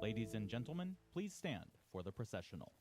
Ladies and gentlemen, please stand for the processional.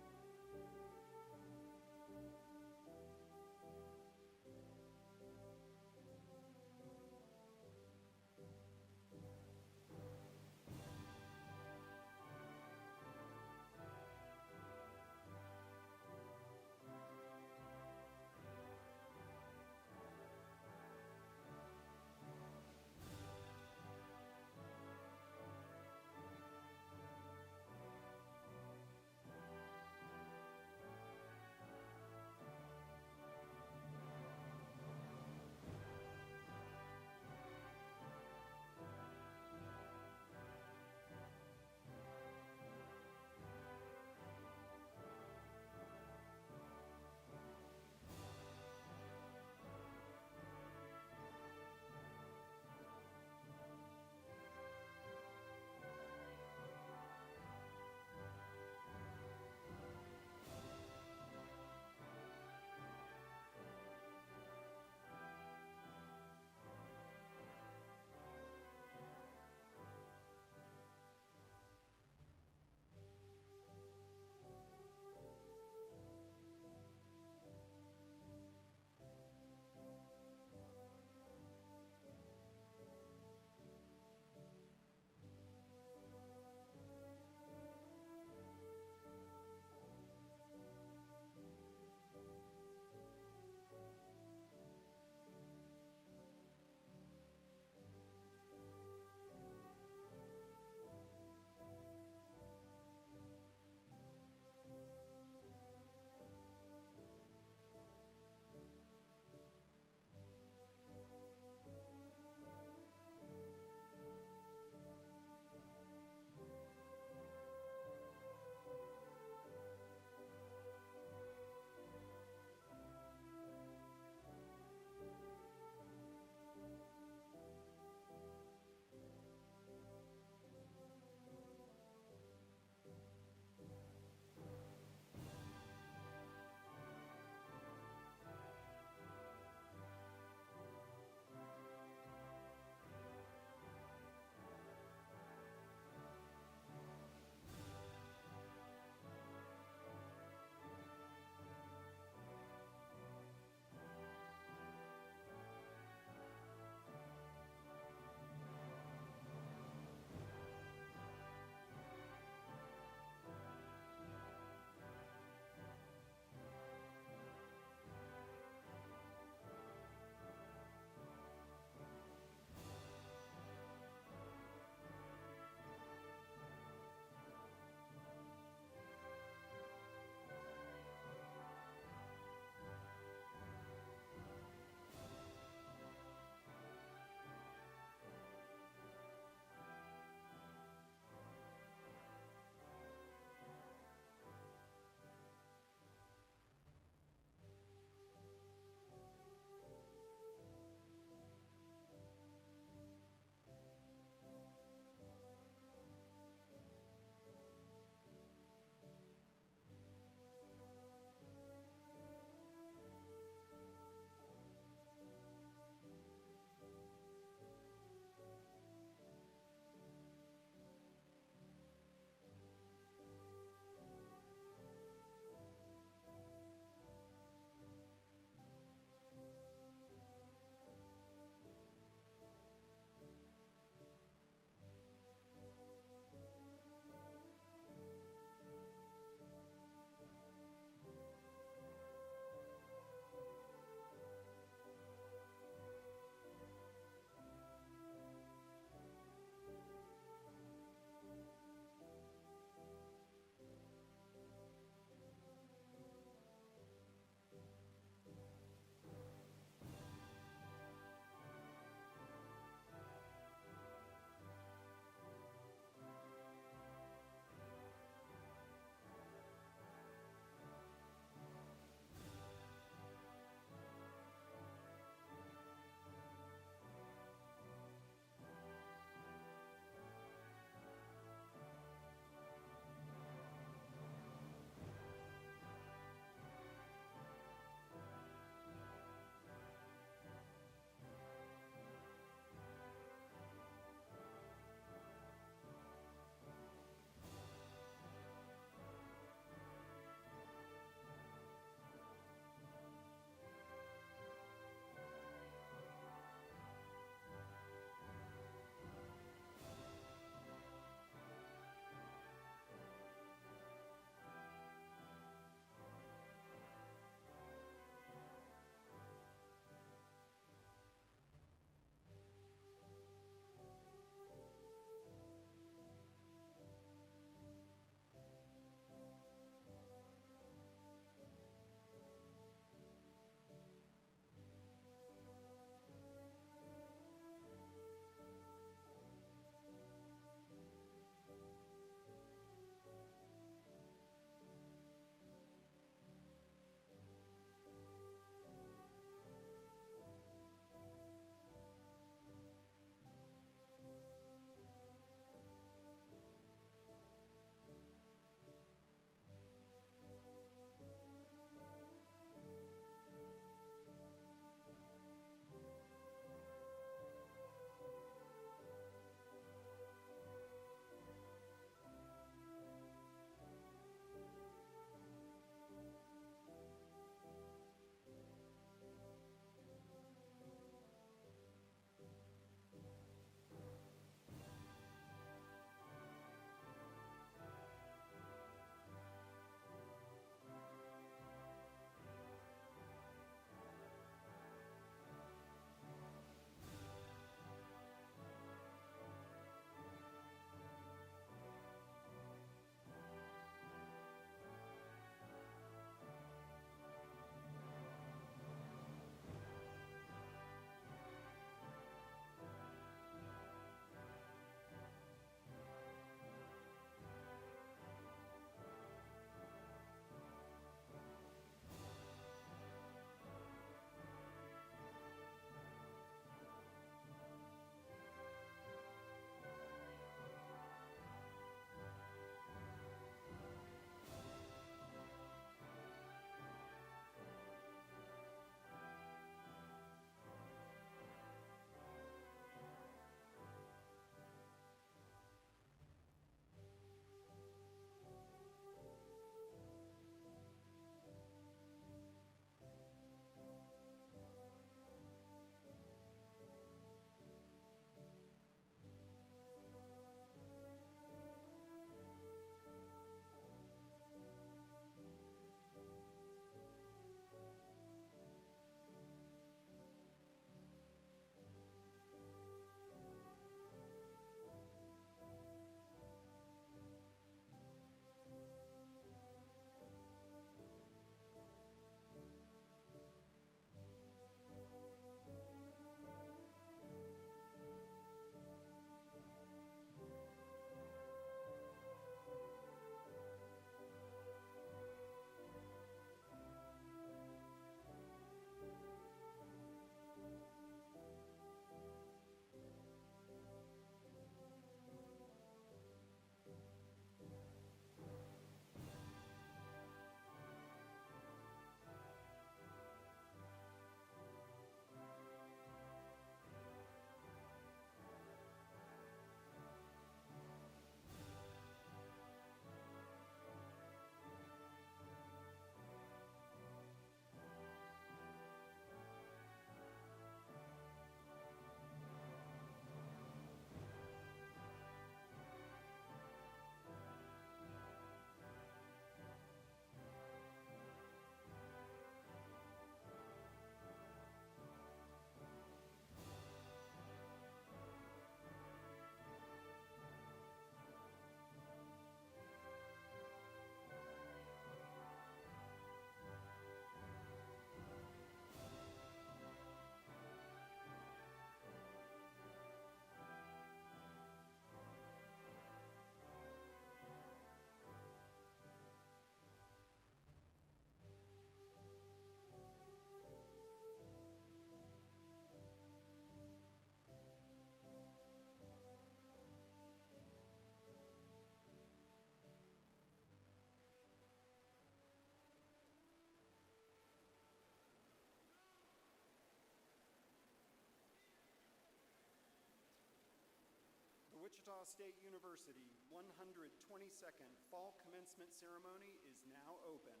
Wichita State University 122nd Fall Commencement Ceremony is now open.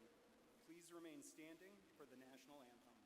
Please remain standing for the national anthem.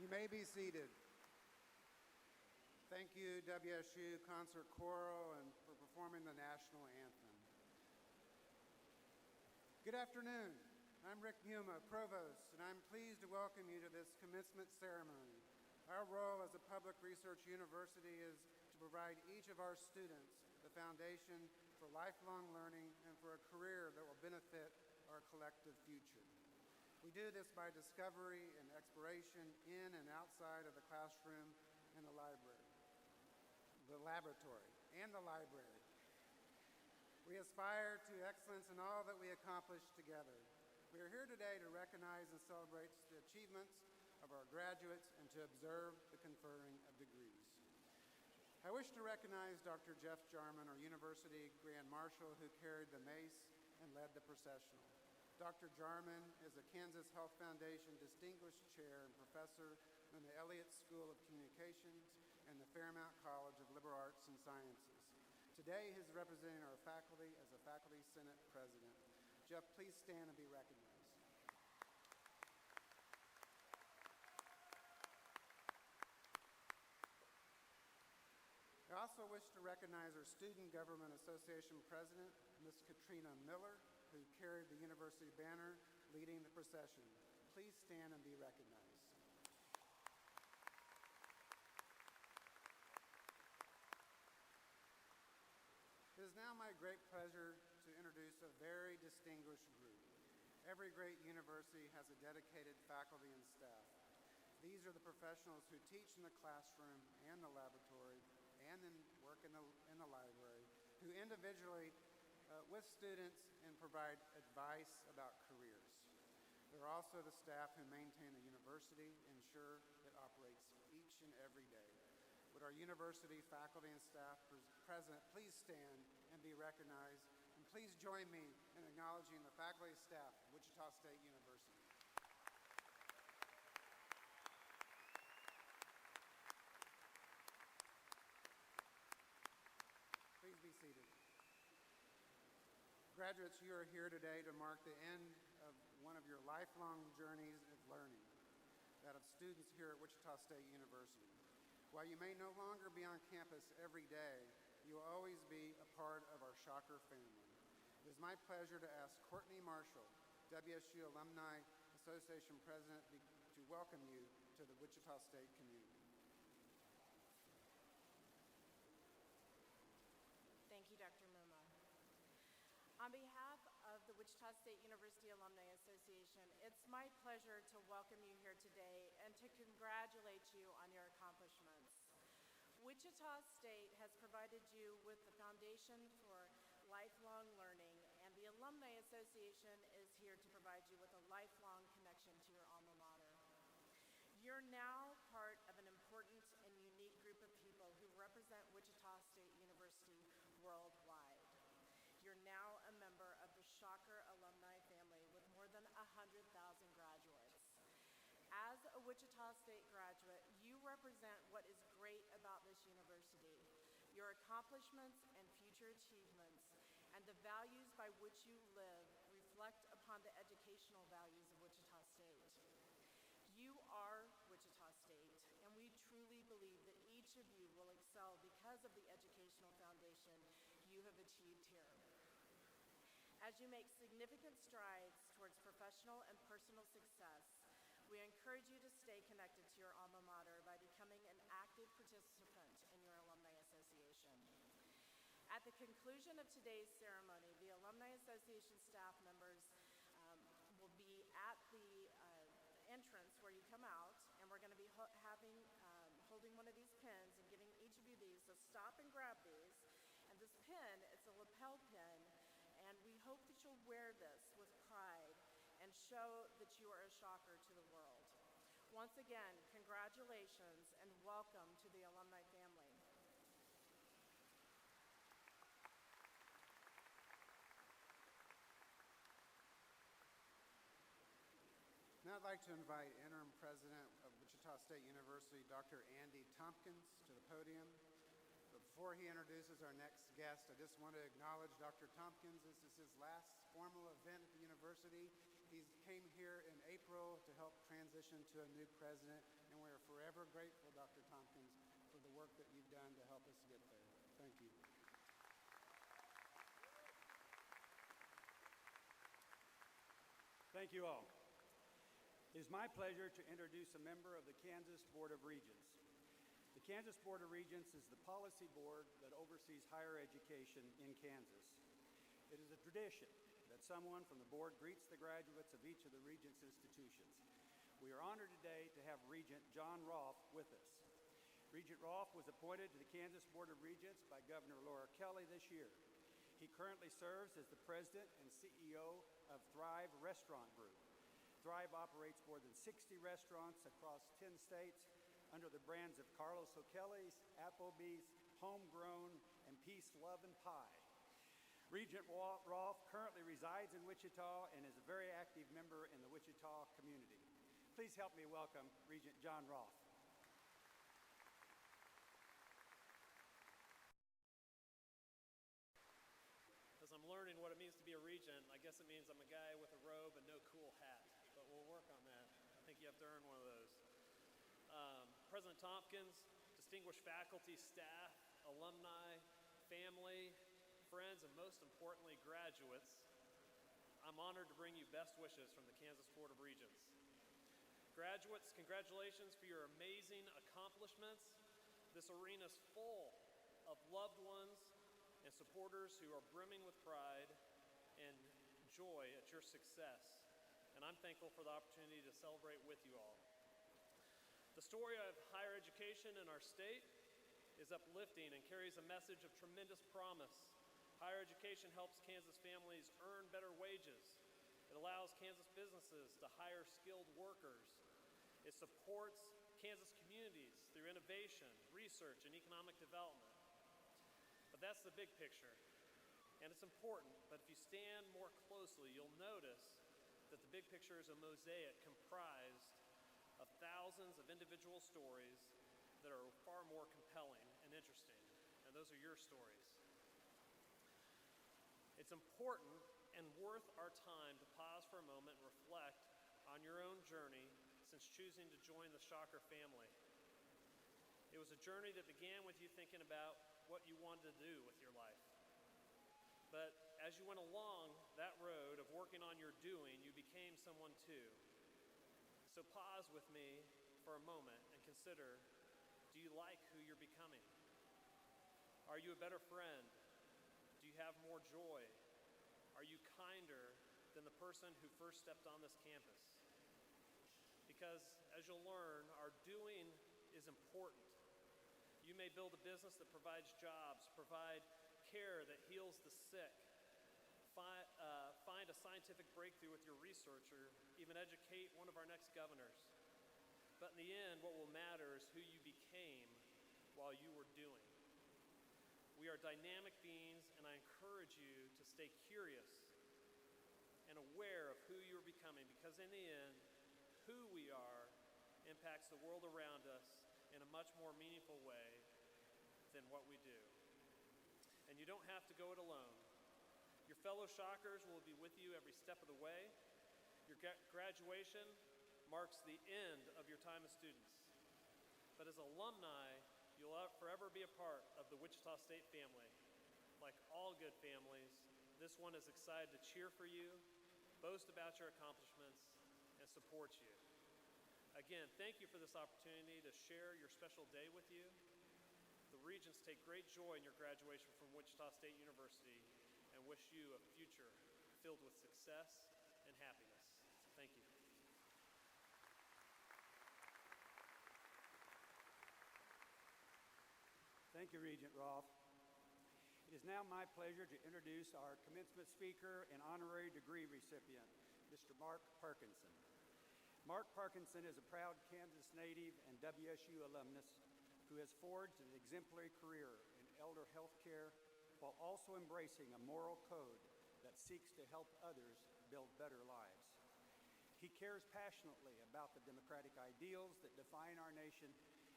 You may be seated. Thank you, WSU Concert Choral, and for performing the national anthem. Good afternoon. I'm Rick Muma, Provost, and I'm pleased to welcome you to this commencement ceremony. Our role as a public research university is to provide each of our students the foundation for lifelong learning and for a career that will benefit our collective future. We do this by discovery and exploration in and outside of the classroom and the library, the laboratory, and the library. We aspire to excellence in all that we accomplish together. We are here today to recognize and celebrate the achievements of our graduates and to observe the conferring of degrees. I wish to recognize Dr. Jeff Jarman, our University Grand Marshal, who carried the mace and led the processional. Dr. Jarman is a Kansas Health Foundation Distinguished Chair and Professor in the Elliott School of Communications and the Fairmount College of Liberal Arts and Sciences. Today, he is representing our faculty as a Faculty Senate President. Jeff, please stand and be recognized. I also wish to recognize our Student Government Association President, Ms. Katrina Miller, who carried the university banner leading the procession. Please stand and be recognized. It is now my great pleasure to introduce a very distinguished group. Every great university has a dedicated faculty and staff. These are the professionals who teach in the classroom and the laboratory and then work in the library, who individually with students and provide advice about careers. There are also the staff who maintain the university and ensure it operates each and every day. Would our university faculty and staff present please stand and be recognized, and please join me in acknowledging the faculty and staff of Wichita State University. Please be seated. Graduates, you are here today to mark the end of one of your lifelong journeys of learning, that of students here at Wichita State University. While you may no longer be on campus every day, you will always be a part of our Shocker family. It is my pleasure to ask Courtney Marshall, WSU Alumni Association President, to welcome you to the Wichita State community. Thank you, Dr. Muma. On behalf of the Wichita State University Alumni Association, it's my pleasure to welcome you here today and to congratulate you on your accomplishments. Wichita State has provided you with the foundation for lifelong learning, and the Alumni Association is here to provide you with a lifelong connection to your alma mater. You're now part of an important and unique group of people who represent Wichita State University worldwide. You're now a member of the Shocker alumni family with more than 100,000 graduates. As a Wichita State graduate, you represent what is great about this university, your accomplishments and future achievements, and the values by which you live reflect upon the educational values of Wichita State. You are Wichita State, and we truly believe that each of you will excel because of the educational foundation you have achieved here. As you make significant strides towards professional and personal success, we encourage you to stay connected to your alma mater by becoming an active participant in your alumni association. At the conclusion of today's ceremony, the Alumni Association staff members will be at the entrance where you come out, and we're going to be holding one of these pins and giving each of you these, so stop and grab these. And this pin, it's a lapel pin, and we hope that you'll wear this with pride and show that you are a Shocker to the world. Once again, congratulations and welcome to the alumni family. Now I'd like to invite Interim President of Wichita State University, Dr. Andy Tompkins, to the podium. But before he introduces our next guest, I just want to acknowledge Dr. Tompkins. This is his last formal event at the university. He came here in April to help transition to a new president, and we are forever grateful, Dr. Tompkins, for the work that you've done to help us get there. Thank you. Thank you all. It is my pleasure to introduce a member of the Kansas Board of Regents. The Kansas Board of Regents is the policy board that oversees higher education in Kansas. It is a tradition that someone from the board greets the graduates of each of the Regents institutions. We are honored today to have Regent John Rolfe with us. Regent Rolfe was appointed to the Kansas Board of Regents by Governor Laura Kelly this year. He currently serves as the president and CEO of Thrive Restaurant Group. Thrive operates more than 60 restaurants across 10 states under the brands of Carlos O'Kelly's, Applebee's, Homegrown, and Peace, Love, and Pie. Regent Rolfe currently resides in Wichita and is a very active member in the Wichita community. Please help me welcome Regent John Rolfe. As I'm learning what it means to be a regent, I guess it means I'm a guy with a robe and no cool hat, but we'll work on that. I think you have to earn one of those. President Tompkins, distinguished faculty, staff, alumni, family, friends, and most importantly, graduates, I'm honored to bring you best wishes from the Kansas Board of Regents. Graduates, congratulations for your amazing accomplishments. This arena is full of loved ones and supporters who are brimming with pride and joy at your success. And I'm thankful for the opportunity to celebrate with you all. The story of higher education in our state is uplifting and carries a message of tremendous promise. Higher education helps Kansas families earn better wages. It allows Kansas businesses to hire skilled workers. It supports Kansas communities through innovation, research, and economic development. But that's the big picture, and it's important, but if you stand more closely, you'll notice that the big picture is a mosaic comprised of thousands of individual stories that are far more compelling and interesting, and those are your stories. It's important and worth our time to pause for a moment and reflect on your own journey since choosing to join the Shocker family. It was a journey that began with you thinking about what you wanted to do with your life. But as you went along that road of working on your doing, you became someone too. So pause with me for a moment and consider, do you like who you're becoming? Are you a better friend? Do you have more joy? Are Are you kinder than the person who first stepped on this campus? Because, as you'll learn, our doing is important. You may build a business that provides jobs, provide care that heals the sick, find a scientific breakthrough with your researcher, even educate one of our next governors. But in the end, what will matter is who you became while you were doing. We are dynamic beings, and I encourage you to stay curious and aware of who you are becoming, because in the end, who we are impacts the world around us in a much more meaningful way than what we do. And you don't have to go it alone. Your fellow Shockers will be with you every step of the way. Your graduation marks the end of your time as students. But as alumni, you'll forever be a part of the Wichita State family. Like all good families, this one is excited to cheer for you, boast about your accomplishments, and support you. Again, thank you for this opportunity to share your special day with you. The Regents take great joy in your graduation from Wichita State University and wish you a future filled with success and happiness. Thank you. Thank you, Regent Rolfe. It is now my pleasure to introduce our commencement speaker and honorary degree recipient, Mr. Mark Parkinson. Mark Parkinson is a proud Kansas native and WSU alumnus who has forged an exemplary career in elder health care while also embracing a moral code that seeks to help others build better lives. He cares passionately about the democratic ideals that define our nation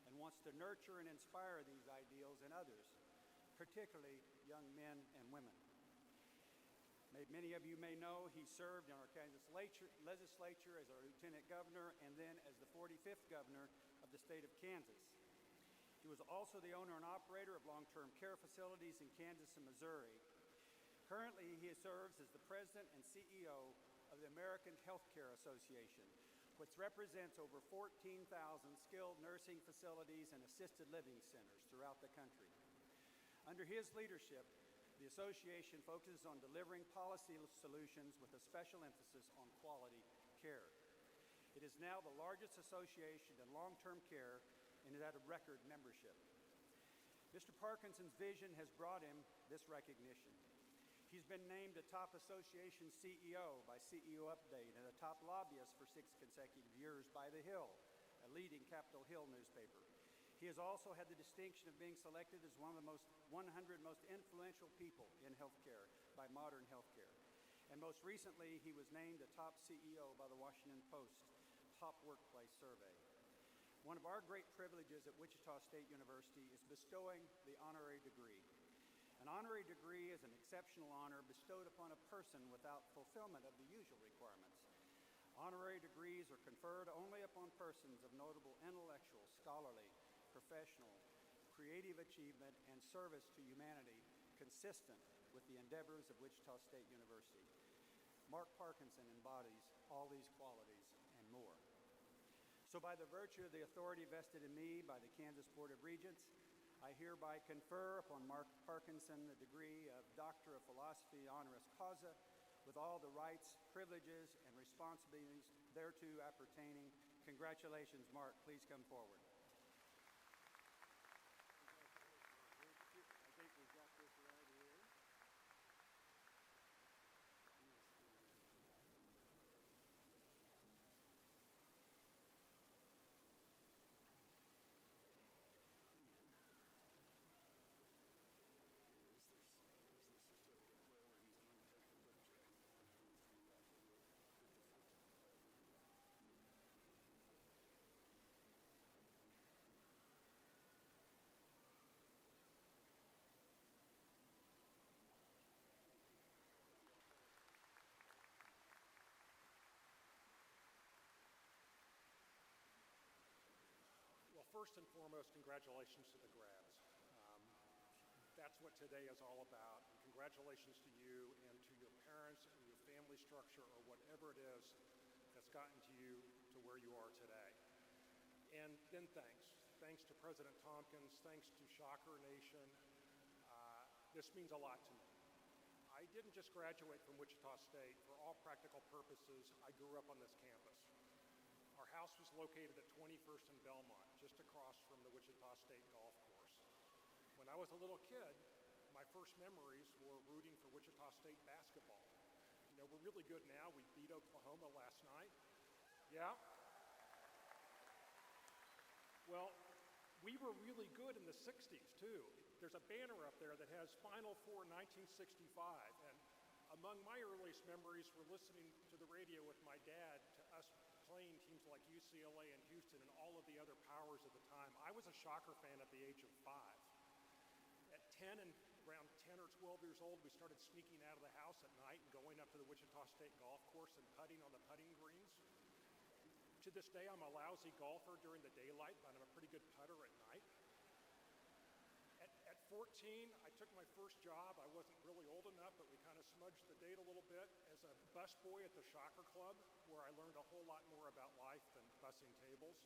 and wants to nurture and inspire these ideals in others, particularly young men and women. Many of you may know he served in our Kansas legislature as our lieutenant governor and then as the 45th governor of the state of Kansas. He was also the owner and operator of long-term care facilities in Kansas and Missouri. Currently, he serves as the president and CEO of the American Healthcare Association, which represents over 14,000 skilled nursing facilities and assisted living centers throughout the country. Under his leadership, the association focuses on delivering policy solutions with a special emphasis on quality care. It is now the largest association in long-term care and is at a record membership. Mr. Parkinson's vision has brought him this recognition. He's been named a top association CEO by CEO Update and a top lobbyist for 6 consecutive years by The Hill, a leading Capitol Hill newspaper. He has also had the distinction of being selected as one of the 100 most influential people in healthcare by Modern Healthcare. And most recently, he was named a top CEO by the Washington Post Top Workplace Survey. One of our great privileges at Wichita State University is bestowing the honorary degree. An honorary degree is an exceptional honor bestowed upon a person without fulfillment of the usual requirements. Honorary degrees are conferred only upon persons of notable intellectual, scholarly, professional, creative achievement, and service to humanity consistent with the endeavors of Wichita State University. Mark Parkinson embodies all these qualities and more. So by the virtue of the authority vested in me by the Kansas Board of Regents, I hereby confer upon Mark Parkinson the degree of Doctor of Philosophy honoris causa with all the rights, privileges, and responsibilities thereto appertaining. Congratulations, Mark. Please come forward. I think we've got this right here. Well, first and foremost, congratulations to the grads. That's what today is all about. And congratulations to you and to your parents and your family structure or whatever it is that's gotten to you to where you are today. And then thanks. Thanks to President Tompkins. Thanks to Shocker Nation. This means a lot to me. I didn't just graduate from Wichita State. For all practical purposes, I grew up on this campus. Our house was located at 21st and Belmont, just across from the Wichita State golf course. When I was a little kid, my first memories were rooting for Wichita State basketball. You know, we're really good now. We beat Oklahoma last night. Yeah? Well, we were really good in the 60s, too. There's a banner up there that has Final Four 1965, and among my earliest memories were listening to the radio with my dad to us playing teams like UCLA and Houston and all of the other powers at the time. I was a Shocker fan at the age of 5. At 10 and around 10 or 12 years old, we started sneaking out of the house at night and going up to the Wichita State golf course and putting on the putting greens. To this day, I'm a lousy golfer during the daylight, but I'm a pretty good putter at night. At 14, I took my first job. I wasn't really old enough, but we kind of smudged the date a little bit as a busboy at the Shocker Club, where I learned a whole lot more about life than bussing tables.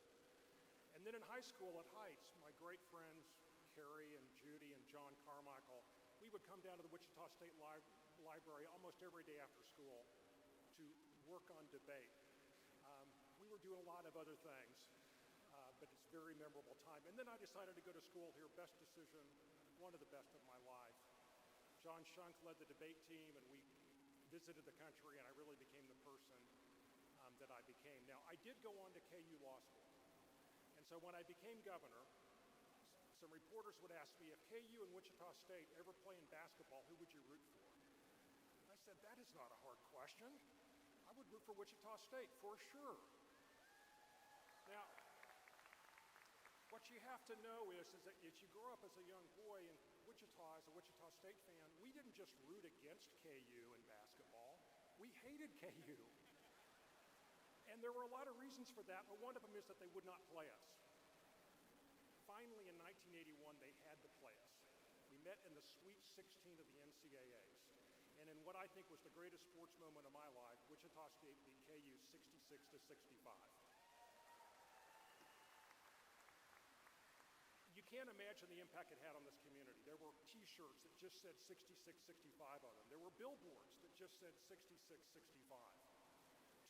And then in high school at Heights, my great friends, Carrie and Judy and John Carmichael, we would come down to the Wichita State Library almost every day after school to work on debate. We were doing a lot of other things, but it's a very memorable time. And then I decided to go to school here, best decision, one of the best of my life. John Shunk led the debate team, and we visited the country, and I really became the person that I became. Now, I did go on to KU Law School, and so when I became governor, some reporters would ask me, if KU and Wichita State ever play in basketball, who would you root for? I said, that is not a hard question. I would root for Wichita State, for sure. Now, what you have to know is that as you grow up as a young boy in Wichita, as a Wichita State fan, we didn't just root against KU in basketball. We hated KU. And there were a lot of reasons for that, but one of them is that they would not play us. Finally, in 1981, they had to play us. We met in the Sweet 16 of the NCAAs. And in what I think was the greatest sports moment of my life, Wichita State beat KU 66-65. You can't imagine the impact it had on this community. There were T-shirts that just said 66-65 on them. There were billboards that just said 66-65.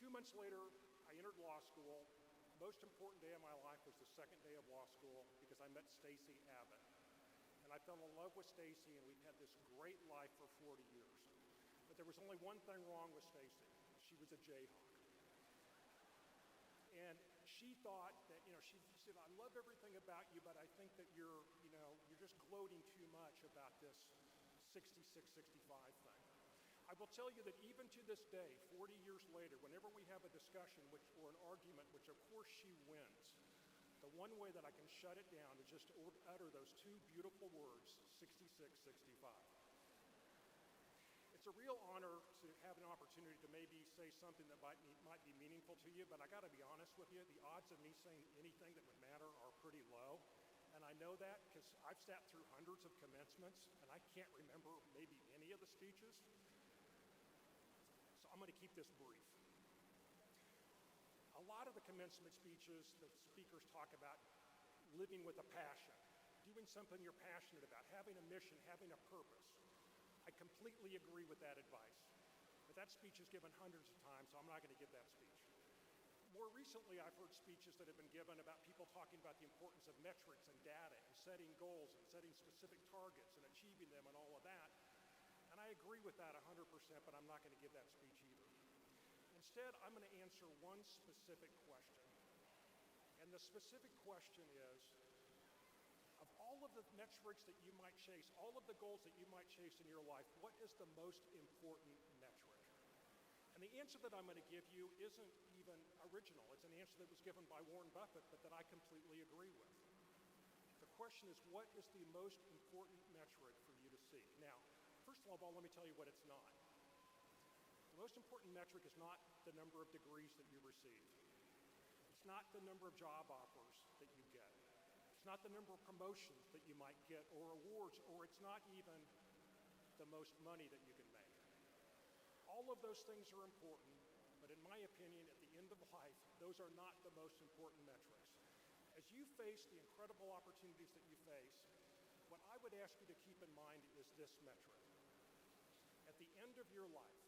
2 months later, I entered law school. Most important day of my life was the second day of law school because I met Stacey Abbott. And I fell in love with Stacey, and we've had this great life for 40 years. But there was only one thing wrong with Stacey. She was a Jayhawk. And she thought that, she said, I love everything about you, but I think that you're just gloating too much about this 66-65 thing. I will tell you that even to this day, 40 years later, whenever we have a discussion or an argument, which of course she wins, the one way that I can shut it down is just to utter those two beautiful words, 66-65. It's a real honor to have an opportunity to maybe say something that might be meaningful to you, but I got to be honest with you, the odds of me saying anything that would matter are pretty low. And I know that because I've sat through hundreds of commencements, and I can't remember maybe any of the speeches. So I'm going to keep this brief. A lot of the commencement speeches, the speakers talk about living with a passion, doing something you're passionate about, having a mission, having a purpose. I completely agree with that advice. But that speech is given hundreds of times, so I'm not going to give that speech. More recently, I've heard speeches that have been given about people talking about the importance of metrics and data and setting goals and setting specific targets and achieving them and all of that. And I agree with that 100%, but I'm not going to give that speech either. Instead, I'm going to answer one specific question. And the specific question is, of all of the metrics that you might chase, all of the goals that you might chase in your life, what is the most important metric? And the answer that I'm going to give you isn't even original. It's an answer that was given by Warren Buffett, but that I completely agree with. The question is, what is the most important metric for you to see? Now, first of all, let me tell you what it's not. The most important metric is not the number of degrees that you receive. It's not the number of job offers that you get. It's not the number of promotions that you might get or awards, or it's not even the most money that you can make. All of those things are important, but in my opinion, at the end of life, those are not the most important metrics. As you face the incredible opportunities that you face, what I would ask you to keep in mind is this metric. At the end of your life,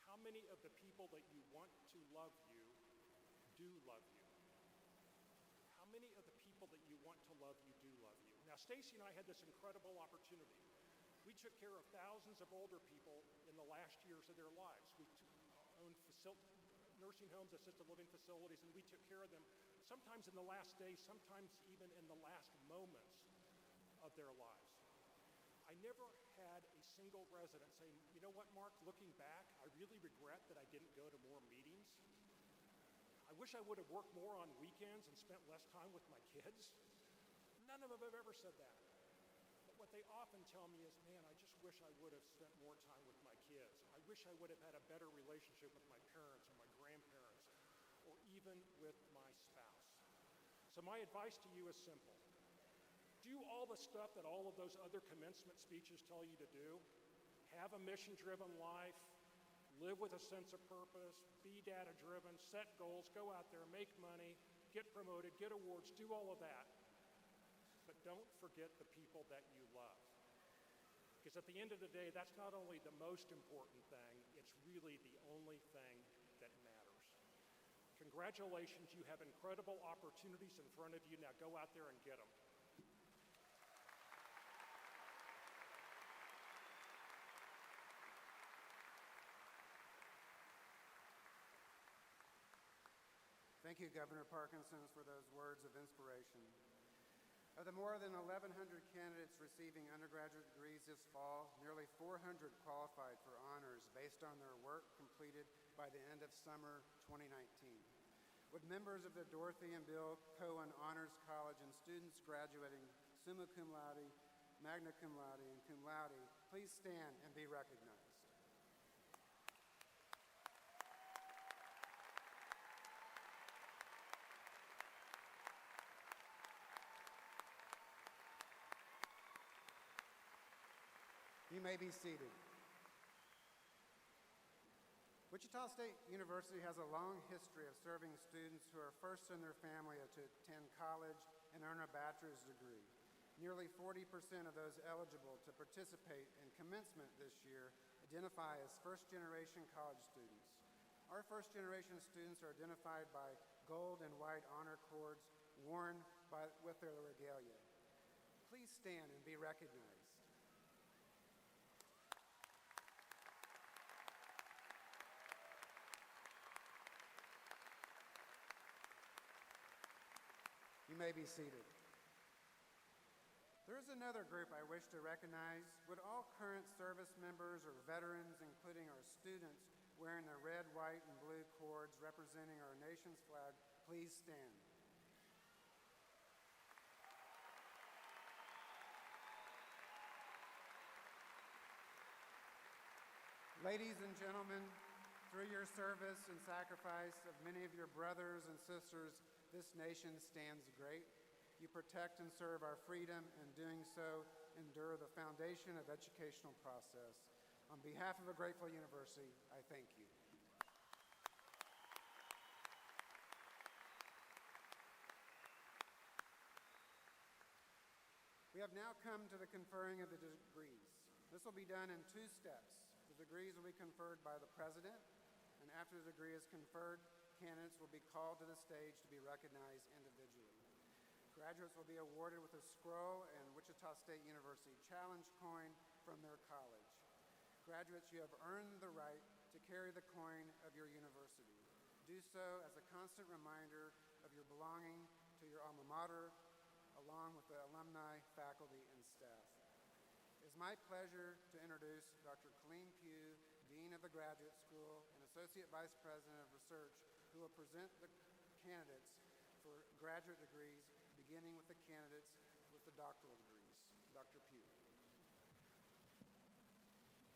how many of the people that you want to love you do love you? How many of the people that you want to love you do love you? Now, Stacy and I had this incredible opportunity. We took care of thousands of older people in the last years of their lives. We owned nursing homes, assisted living facilities, and we took care of them sometimes in the last days, sometimes even in the last moments of their lives. I never had a single resident say, you know what, Mark, looking back, I really regret that I didn't go to more meetings. I wish I would have worked more on weekends and spent less time with my kids. None of them have ever said that. But what they often tell me is, man, I just wish I would have spent more time with my kids. I wish I would have had a better relationship with my parents or my grandparents, or even with my spouse. So my advice to you is simple. Do all the stuff that all of those other commencement speeches tell you to do. Have a mission-driven life. Live with a sense of purpose. Be data-driven. Set goals. Go out there. Make money. Get promoted. Get awards. Do all of that. But don't forget the people that you love. Because at the end of the day, that's not only the most important thing, it's really the only thing that matters. Congratulations. You have incredible opportunities in front of you. Now go out there and get them. Thank you, Governor Parkinson, for those words of inspiration. Of the more than 1,100 candidates receiving undergraduate degrees this fall, nearly 400 qualified for honors based on their work completed by the end of summer 2019. With members of the Dorothy and Bill Cohen Honors College and students graduating summa cum laude, magna cum laude, and cum laude, please stand and be recognized. You may be seated. Wichita State University has a long history of serving students who are first in their family to attend college and earn a bachelor's degree. Nearly 40% of those eligible to participate in commencement this year identify as first-generation college students. Our first-generation students are identified by gold and white honor cords worn with their regalia. Please stand and be recognized. You may be seated. There is another group I wish to recognize. Would all current service members or veterans, including our students, wearing the red, white, and blue cords representing our nation's flag, please stand. Ladies and gentlemen, through your service and sacrifice of many of your brothers and sisters, this nation stands great. You protect and serve our freedom, and doing so, endure the foundation of educational process. On behalf of a grateful university, I thank you. We have now come to the conferring of the degrees. This will be done in 2 steps. The degrees will be conferred by the President, and after the degree is conferred, candidates will be called to the stage to be recognized individually. Graduates will be awarded with a scroll and Wichita State University Challenge coin from their college. Graduates, you have earned the right to carry the coin of your university. Do so as a constant reminder of your belonging to your alma mater, along with the alumni, faculty, and staff. It is my pleasure to introduce Dr. Colleen Pugh, Dean of the Graduate School and Associate Vice President of Research, who will present the candidates for graduate degrees, beginning with the candidates with the doctoral degrees. Dr. Pugh.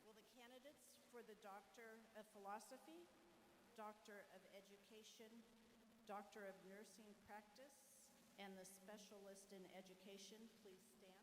Will the candidates for the Doctor of Philosophy, Doctor of Education, Doctor of Nursing Practice, and the Specialist in Education please stand?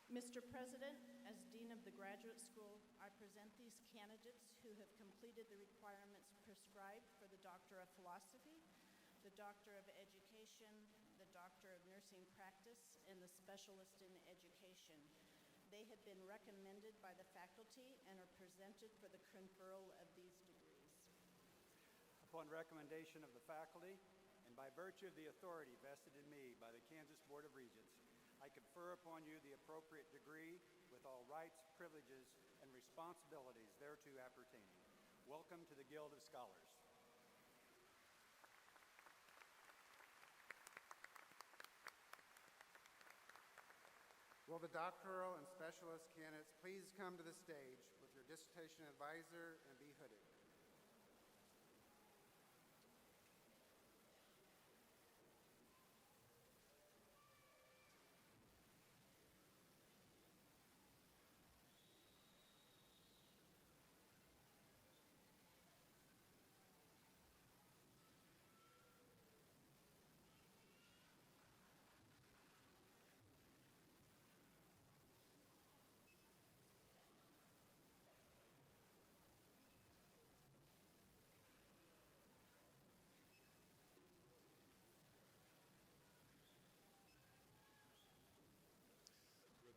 Mr. President, as Dean of the Graduate School, I present these candidates who who have completed the requirements prescribed for the Doctor of Philosophy, the Doctor of Education, the Doctor of Nursing Practice, and the Specialist in Education. They have been recommended by the faculty and are presented for the conferral of these degrees. Upon recommendation of the faculty, and by virtue of the authority vested in me by the Kansas Board of Regents, I confer upon you the appropriate degree with all rights, privileges, and responsibilities thereto appertaining. Welcome to the Guild of Scholars. Will the doctoral and specialist candidates please come to the stage with your dissertation advisor and be hooded?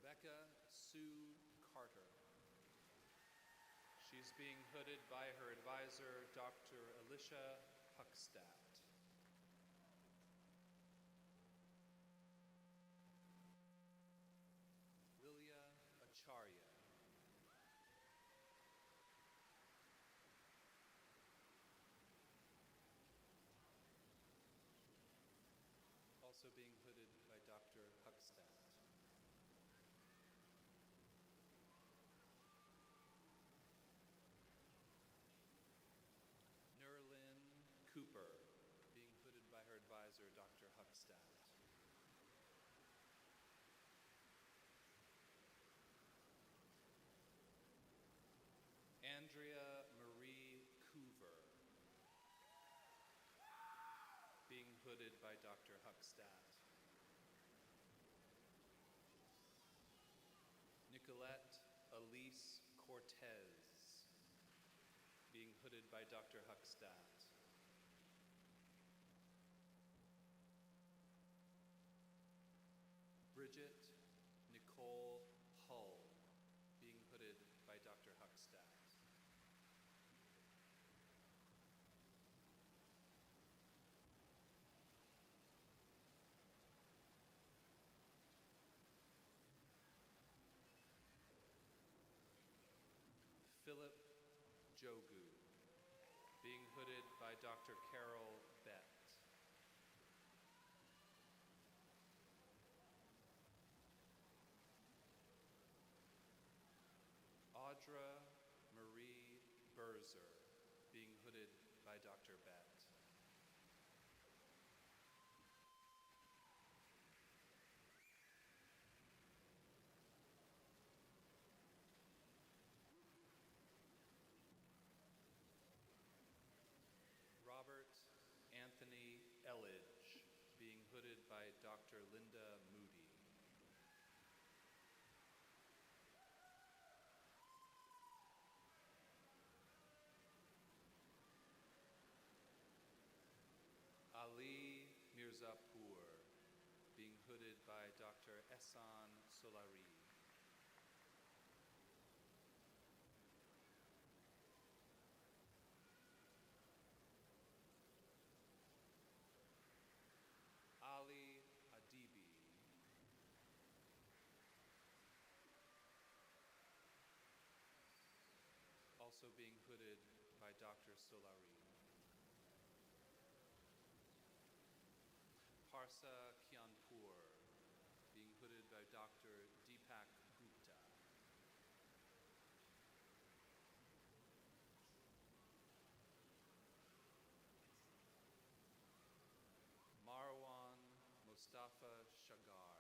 Rebecca Sue Carter. She's being hooded by her advisor, Dr. Alicia Huckstadt. Lilia Acharya. Also being hooded by Dr. Huckstadt. Cooper, being hooded by her advisor, Dr. Huckstadt. Andrea Marie Coover, being hooded by Dr. Huckstadt. Nicolette Elise Cortez, being hooded by Dr. Huckstadt. Bridget Nicole Hull, being hooded by Dr. Huckstadt. Philip Jogu, being hooded by Dr. Carol Bett. Audra Marie Berzer, being hooded by Dr. Bett. Robert Anthony Elledge, being hooded by Dr. Linda Moody. Ali Mirzapur, being hooded by Dr. Ehsan Solari. Ali Adibi. Also being hooded by Dr. Solari. Parsa Kianpur, being hooded by Dr. Deepak Gupta. Marwan Mustafa Shagar.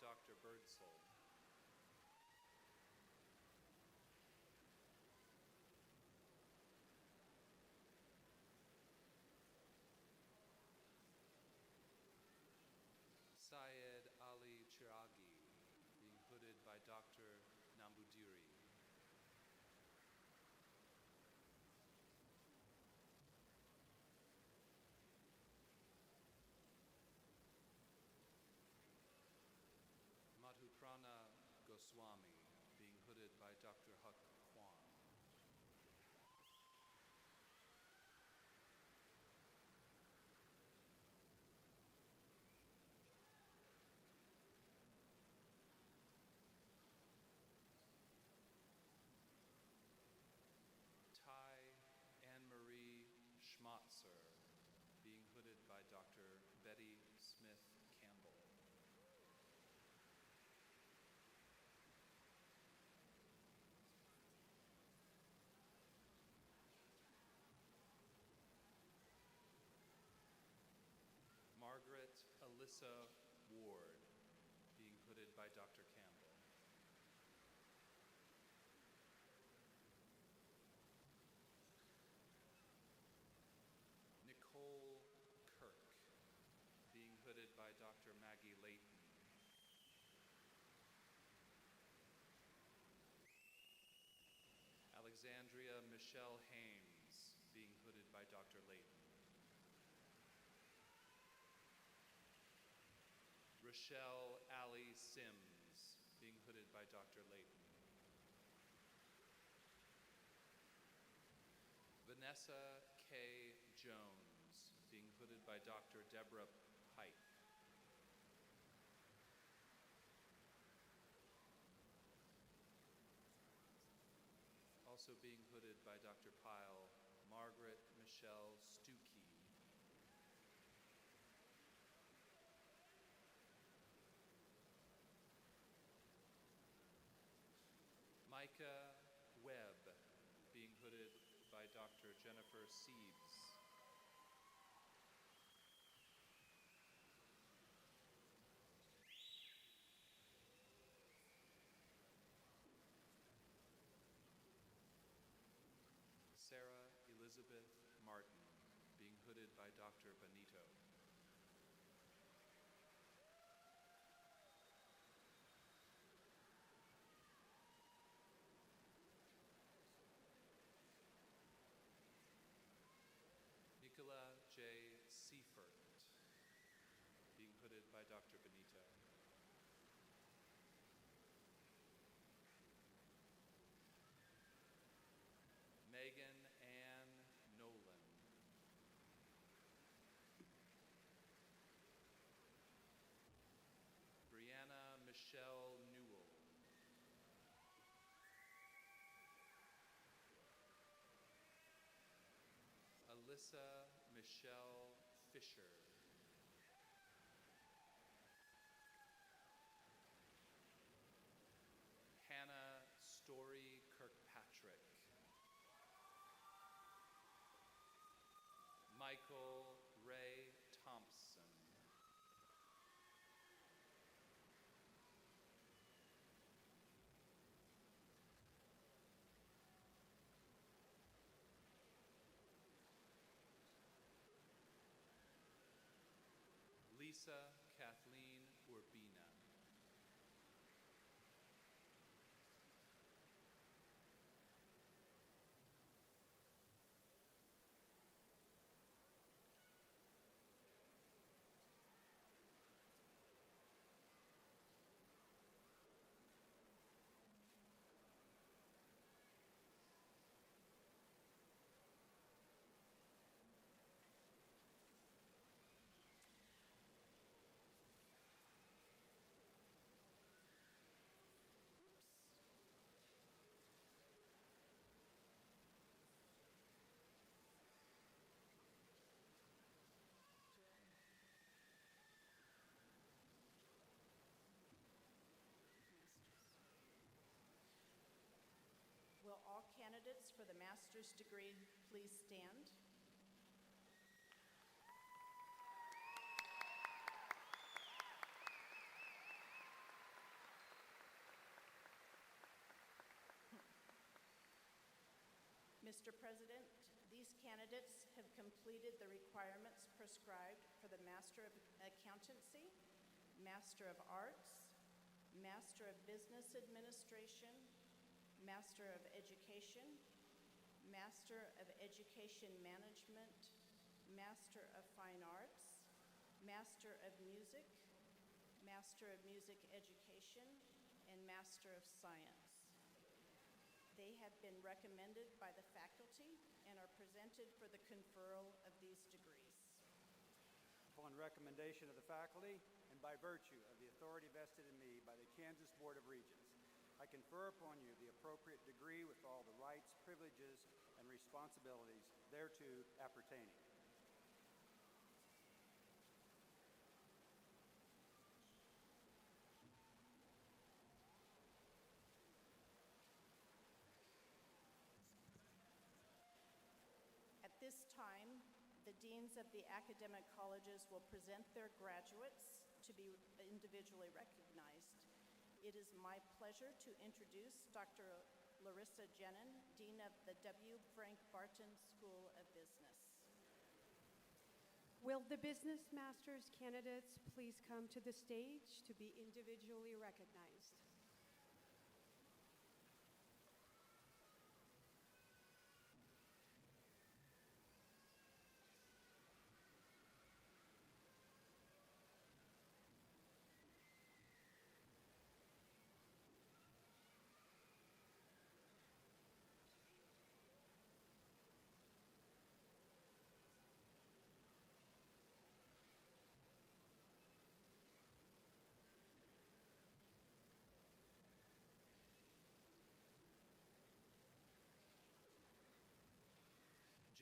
Dr. Birdsall. Syed Ali Chiragi, being hooded by Dr. Nambudiri. Madhuprana Goswami, being hooded by Dr. Huck Kwan. Ty Anne-Marie Schmatzer, being hooded by Dr. Betty Smith Campbell. Margaret Alyssa Ward, being hooded by Dr. Campbell. Nicole Kirk, being hooded by Dr. Maggie Layton. Alexandria Michelle Hames, being hooded by Dr. Layton. Rochelle Allie Sims, being hooded by Dr. Layton. Vanessa K. Jones, being hooded by Dr. Deborah Pike. Also being hooded by Dr. Pyle, Margaret Michelle Stuckey. Micah Webb, being hooded by Dr. Jennifer Siebes. Sarah Elizabeth Martin, being hooded by Dr. Benito. Nicola J. Seifert, being hooded by Dr. Benito. Megan Ann Nolan. Brianna Michelle Newell. Alyssa Michelle Fisher. Hannah Story Kirkpatrick. Michael Ray Thompson. Lisa Kathleen Urbina. Will all candidates for the master's degree please stand? Mr. President, these candidates have completed the requirements prescribed for the Master of Accountancy, Master of Arts, Master of Business Administration, Master of Education, Master of Education Management, Master of Fine Arts, Master of Music, Master of Music Education, and Master of Science. They have been recommended by the faculty and are presented for the conferral of these degrees. Upon recommendation of the faculty and by virtue of the authority vested in me by the Kansas Board of Regents, I confer upon you the appropriate degree with all the rights, privileges, and responsibilities thereto appertaining. At this time, the deans of the academic colleges will present their graduates to be individually recognized. It is my pleasure to introduce Dr. Larissa Jenin, Dean of the W. Frank Barton School of Business. Will the Business Masters candidates please come to the stage to be individually recognized?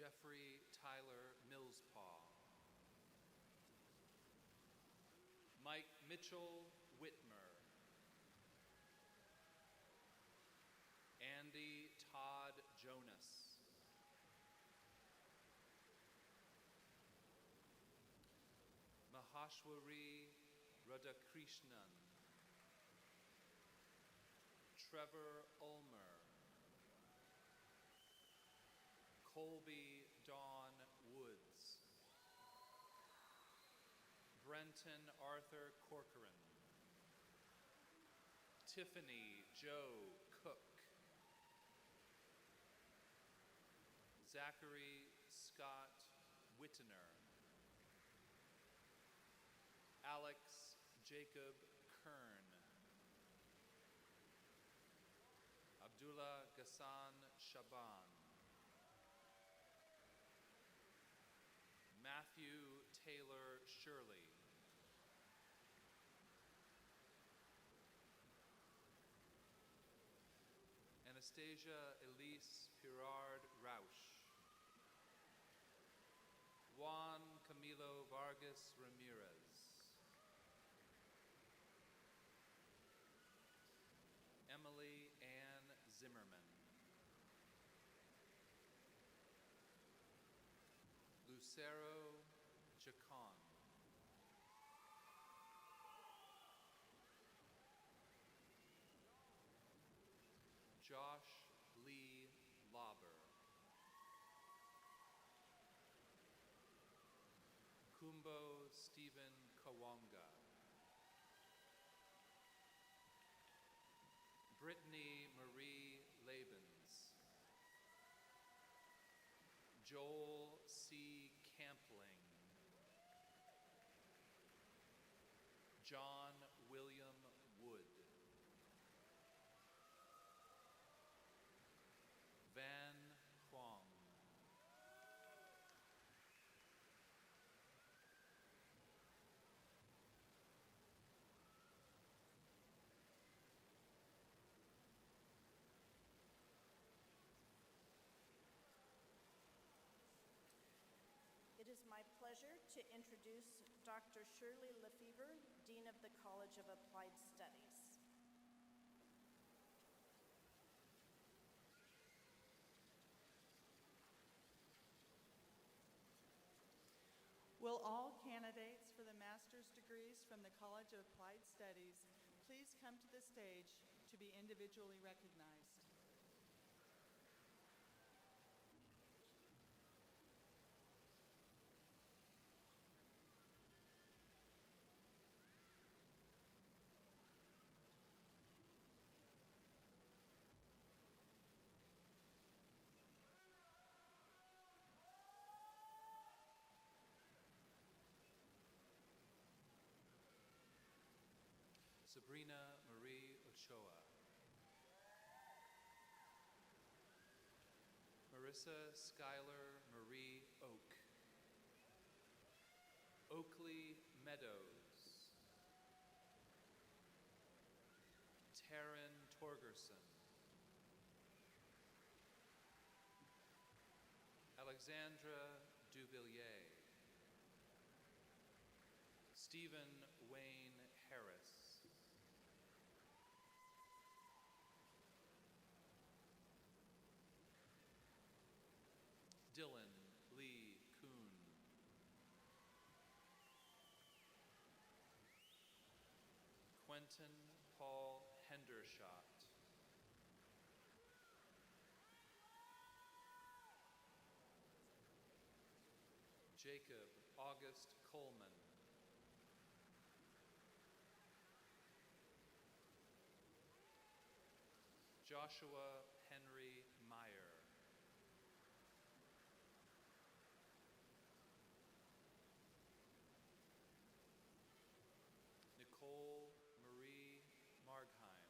Jeffrey Tyler Millspaw. Mike Mitchell Whitmer. Andy Todd Jonas. Mahashwari Radhakrishnan. Trevor Ulmer. Colby Dawn Woods. Brenton Arthur Corcoran. Tiffany Joe Cook. Zachary Scott Whittener. Alex Jacob Kern. Abdullah Ghassan Shaban. Matthew Taylor Shirley. Anastasia Elise Pirard Rausch. Juan Camilo Vargas Ramirez. Emily Ann Zimmerman. Lucero Chacon. Josh Lee Lauber. Kumbo Stephen Kawanga. Brittany Marie Labens. Joel C. Campling. John William Wood. Van Huang. It is my pleasure to introduce Dr. Shirley Lefevre, Dean of the College of Applied Studies. Will all candidates for the master's degrees from the College of Applied Studies please come to the stage to be individually recognized? Sabrina Marie Ochoa. Marissa Schuyler Marie Oak. Oakley Meadows. Taryn Torgerson. Alexandra Duvillier. Stephen Wayne Harris. Dylan Lee Kuhn. Quentin Paul Hendershot. Jacob August Coleman. Joshua Henry Meyer. Nicole Marie Margheim.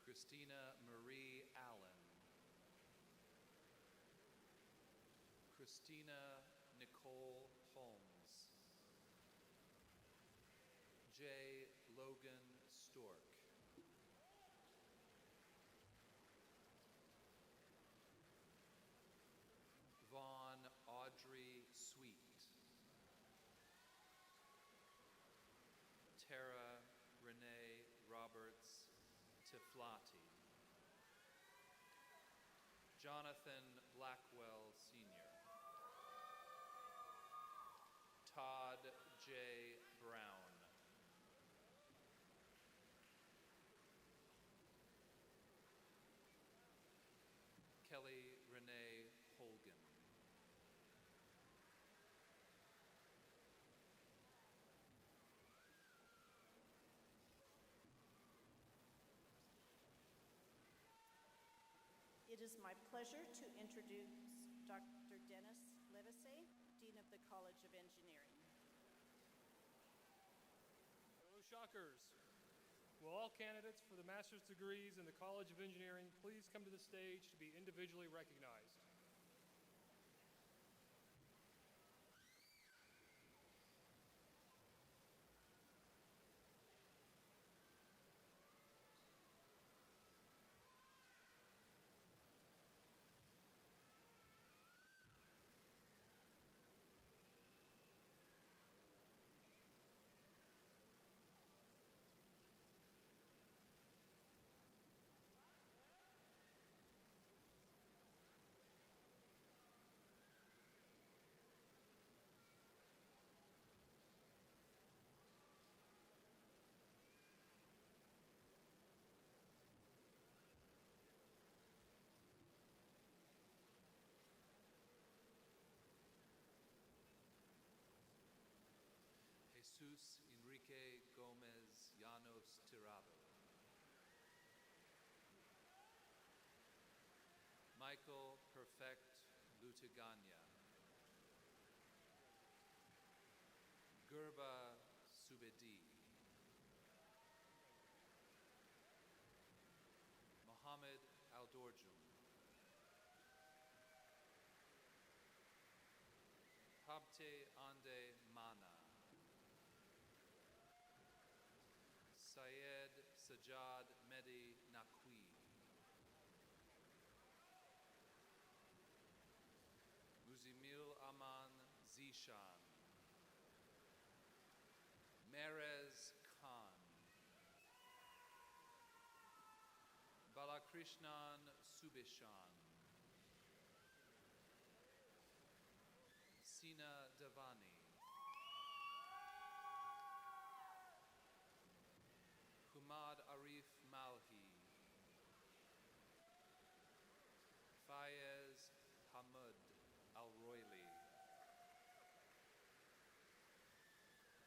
Christina Marie Allen. Christina Nicole Holmes. J. Logan Stork. Vaughn Audrey Sweet. Tara Renee Roberts Tiflati. Jonathan Blackwell Sr. Todd J. Brown. Kelly Renee Holgan. It is my pleasure to introduce Dr. Dennis Livesey, Dean of the College of Engineering. Hello, Shockers. Will all candidates for the master's degrees in the College of Engineering please come to the stage to be individually recognized? Jesus Enrique Gomez Llanos Tirado. Michael Perfect Lutiganya. Gurba Subedi. Mohammed Aldorjum. Habte Ande Mana. Syed Sajjad Mehdi Naqvi. Muzimil Aman Zishan. Merez Khan. Balakrishnan Subishan. Sina Devani. Humad Arif Malhi. Fayez Hamud Al-Roili.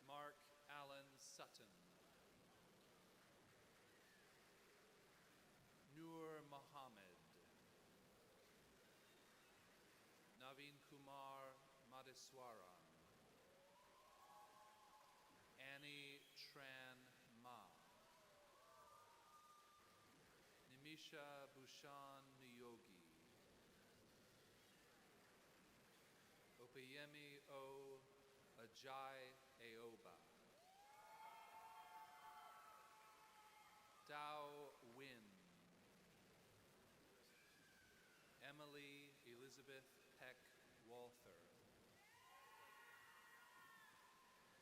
Mark Allen Sutton. Nur Mohammed Raveswaran, Annie Tran Ma, Nimisha Bhushan Niyogi, Opeyemi O. Ajay Aoba, Dao Win, Emily Elizabeth Peck Walther,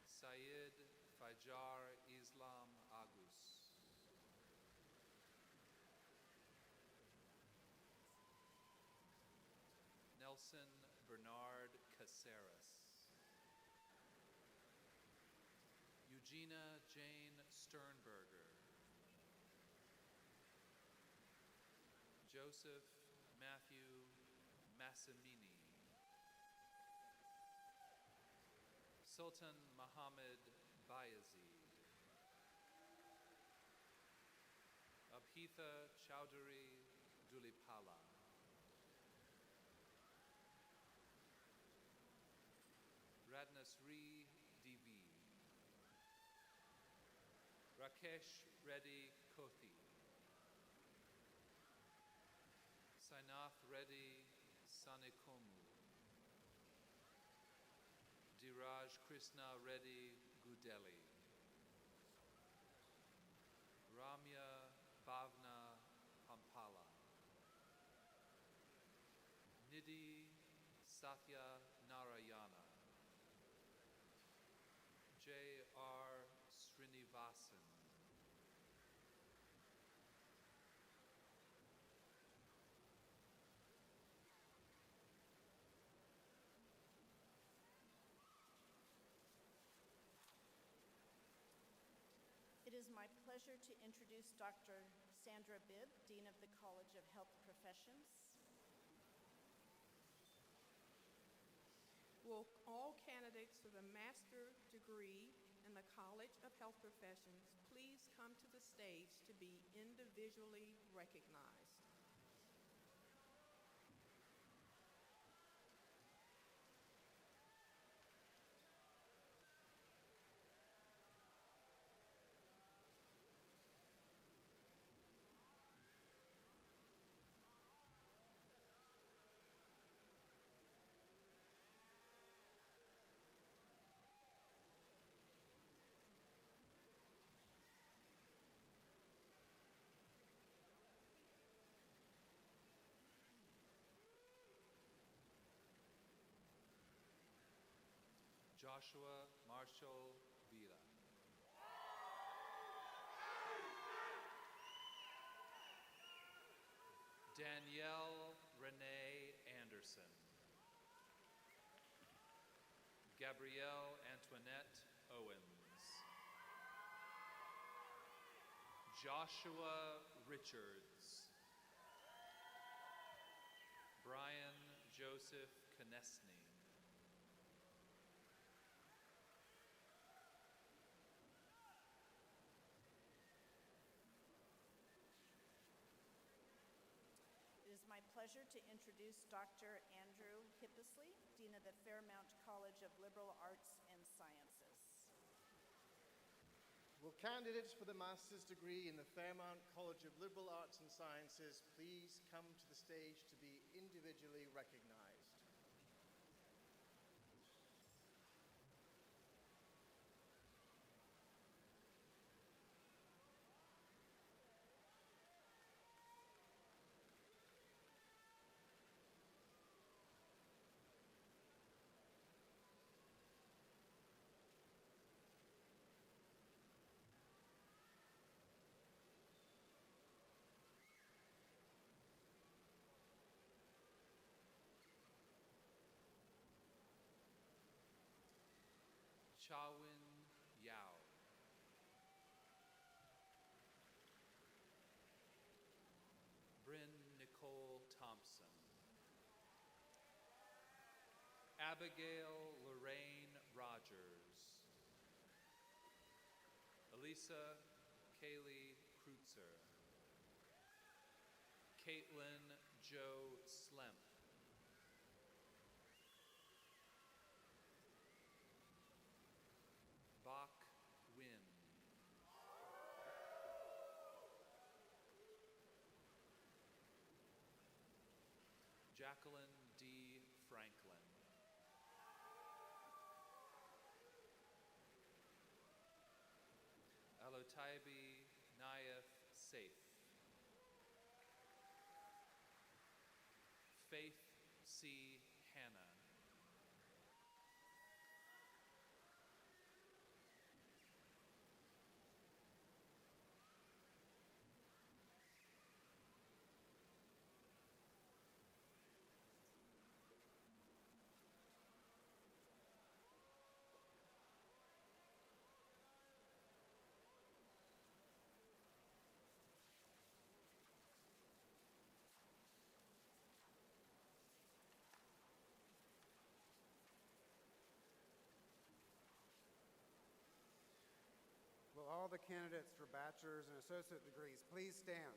Syed Fajar Islam Agus, Nelson Bernard Caceres, Eugenia Jane Sternberger, Joseph Matthew Massimini, Sultan Muhammad Bayezid, Abhitha Chowdhury Dulipala, Radnasri DV, Rakesh Reddy Kothi, Sainath Reddy Sanikomu, Dhiraj Krishna Reddy Gudeli, Ramya Bhavna Pampala, Nidhi Satya Narayana, J.R. Srinivasan, It is my pleasure to introduce Dr. Sandra Bibb, Dean of the College of Health Professions. Will all candidates for the master degree in the College of Health Professions please come to the stage to be individually recognized? Joshua Marshall Vila, Danielle Renee Anderson, Gabrielle Antoinette Owens, Joshua Richards, Brian Joseph Konechny, It is my pleasure to introduce Dr. Andrew Hippisley, Dean of the Fairmount College of Liberal Arts and Sciences. Will candidates for the master's degree in the Fairmount College of Liberal Arts and Sciences please come to the stage to be individually recognized? Chawin Yao, Bryn Nicole Thompson, Abigail Lorraine Rogers, Elisa Kaylee Kreutzer, Caitlin Jo Slemp, Jacqueline D. Franklin. Alotaibi Naif Saif. Faith C. Hannah. Will all the candidates for bachelor's and associate degrees please stand?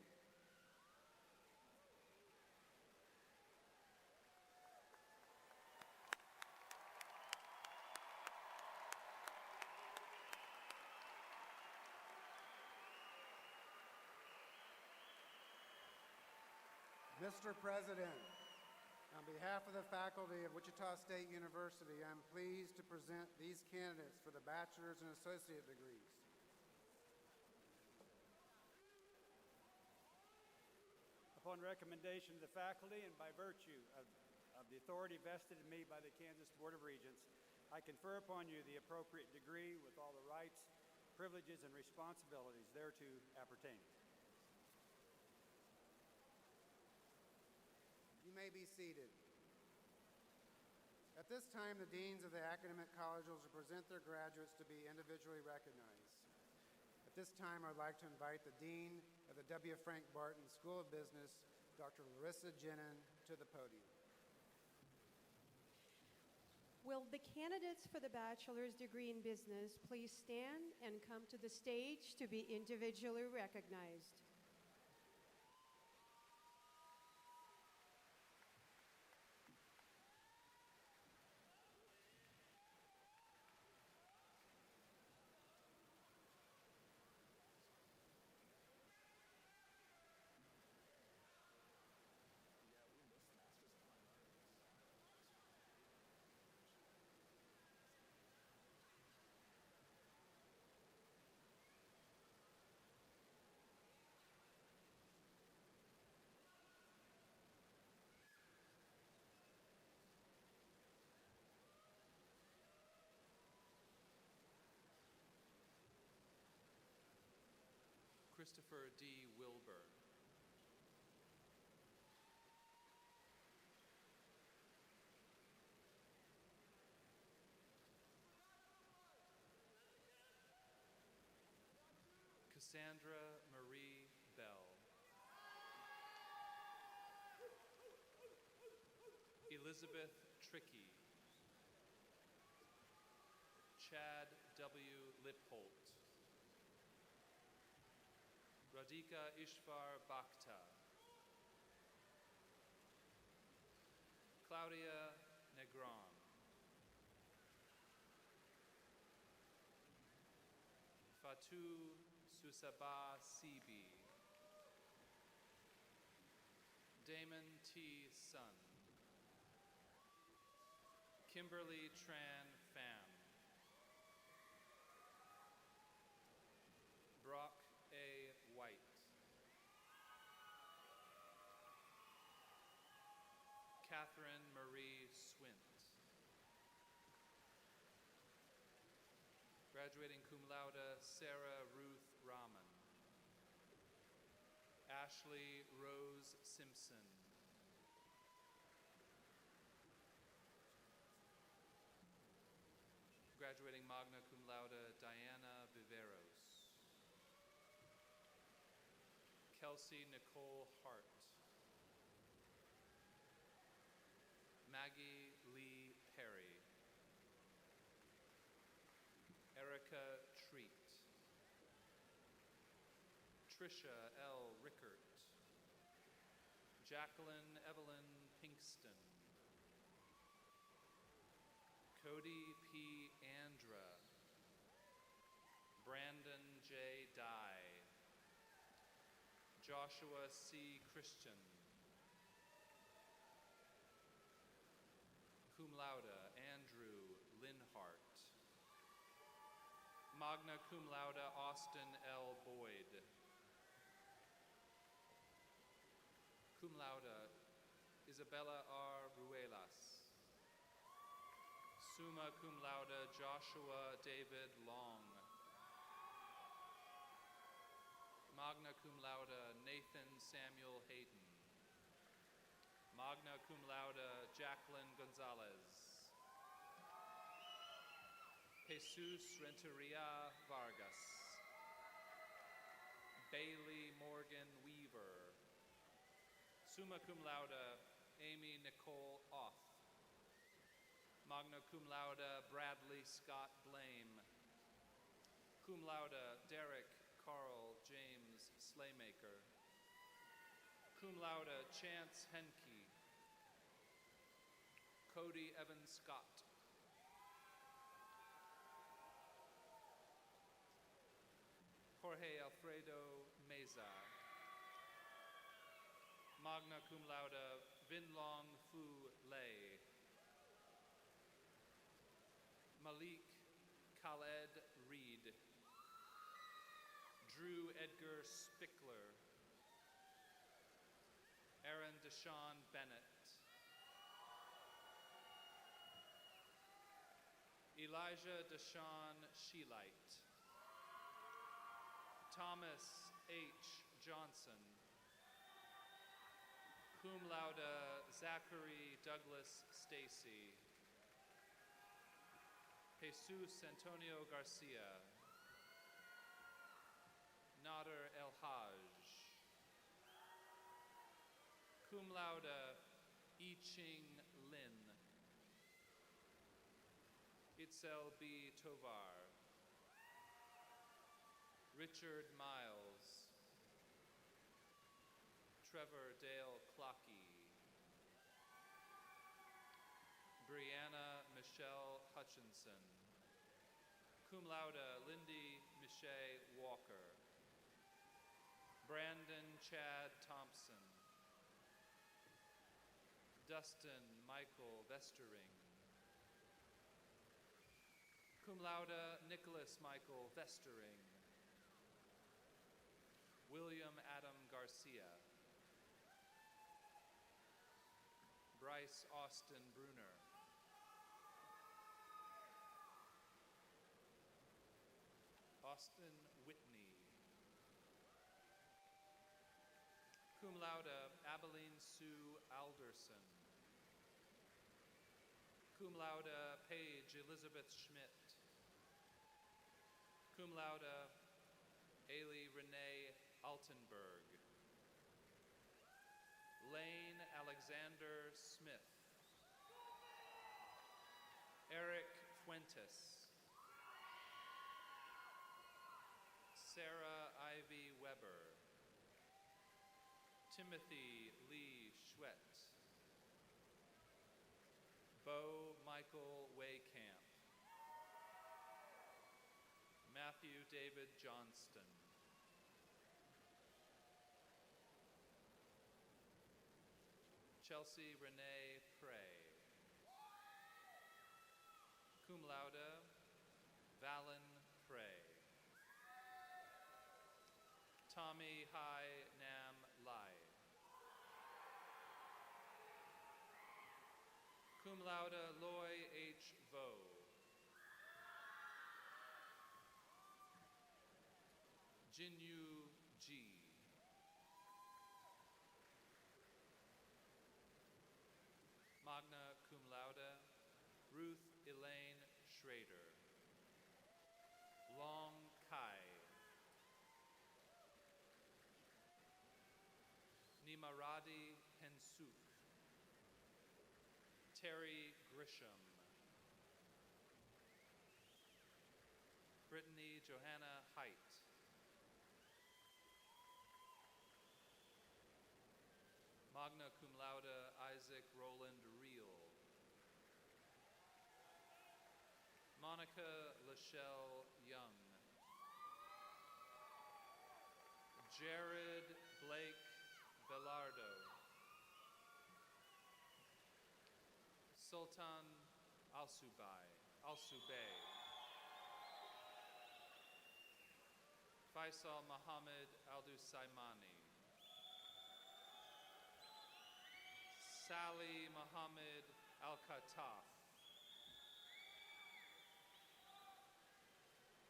Mr. President, on behalf of the faculty of Wichita State University, I'm pleased to present these candidates for the bachelor's and associate degrees. Upon recommendation of the faculty and by virtue of the authority vested in me by the Kansas Board of Regents, I confer upon you the appropriate degree with all the rights, privileges, and responsibilities thereto appertaining. You may be seated. At this time, the deans of the academic colleges will present their graduates to be individually recognized. At this time, I'd like to invite the Dean of the W. Frank Barton School of Business, Dr. Larissa Jenin, to the podium. Will the candidates for the bachelor's degree in business please stand and come to the stage to be individually recognized? Christopher D. Wilbur. Cassandra Marie Bell. Elizabeth Trickey. Chad W. Lipholt. Radhika Ishvar Bakhta. Claudia Negron. Fatou Susaba Sibi. Damon T. Sun. Kimberly Tran Pham. Brock A. White. Catherine Marie Swint. Graduating cum laude, Sarah Ruth Rahman. Ashley Rose Simpson. Graduating magna cum laude, Diana Viveros. Kelsey Nicole Hart. Maggie Lee Perry. Erica Treat. Trisha L. Rickert. Jacqueline Evelyn Pinkston. Cody P. Andra. Brandon J. Dye. Joshua C. Christian. cum laude, Andrew Linhart. Magna cum laude, Austin L. Boyd. Cum laude, Isabella R. Ruelas. Summa cum laude, Joshua David Long. Magna cum laude, Nathan Samuel Hayden. Magna cum laude, Jacqueline Gonzalez. Jesus Renteria Vargas. Bailey Morgan Weaver. Summa cum laude, Amy Nicole Oth. Magna cum laude, Bradley Scott Blame. Cum laude, Derek Carl James Slaymaker. Cum laude, Chance Henke. Cody Evan Scott. Jorge Alfredo Meza. Magna cum laude, Vinlong Fu Lei. Malik Khaled Reed. Drew Edgar Spickler. Aaron Deshaun Bennett. Elijah Deshaun Sheelight. Thomas H. Johnson. Cum laude, Zachary Douglas Stacy. Jesus Antonio Garcia. Nader El Haj. Cum laude, I Ching Lin. Itzel B. Tovar. Richard Miles. Trevor Dale Clockey. Brianna Michelle Hutchinson. Cum laude, Lindy Michelle Walker. Brandon Chad Thompson. Dustin Michael Vestering. Cum laude, Nicholas Michael Vestering. William Adam Garcia. Bryce Austin Bruner. Austin Whitney. Cum laude, Abilene Sue Alderson. Cum laude, Paige Elizabeth Schmidt. Cum laude, Ailey Renee Altenberg. Lane Alexander Smith. Eric Fuentes. Sarah Ivy Weber. Timothy Lee Schwett. Bo Michael Waycamp. Matthew David Johnston. Chelsea Renee Prey. Cum laude, Valen Prey. Tommy Hai Nam Lai. Cum laude, Loy H. Vo. Jinyu G. Magna cum laude, Ruth Elaine Schrader. Long Kai. Nimaradi Hensuk. Terry Grisham. Brittany Johanna Height. Magna cum laude, Isaac Roland Reel. Monica Lachelle Young. Jared Blake Bellardo. Sultan Al-Subay, Faisal Mohammed Al-Dusaimani, Sali Mohammed Al-Khataf,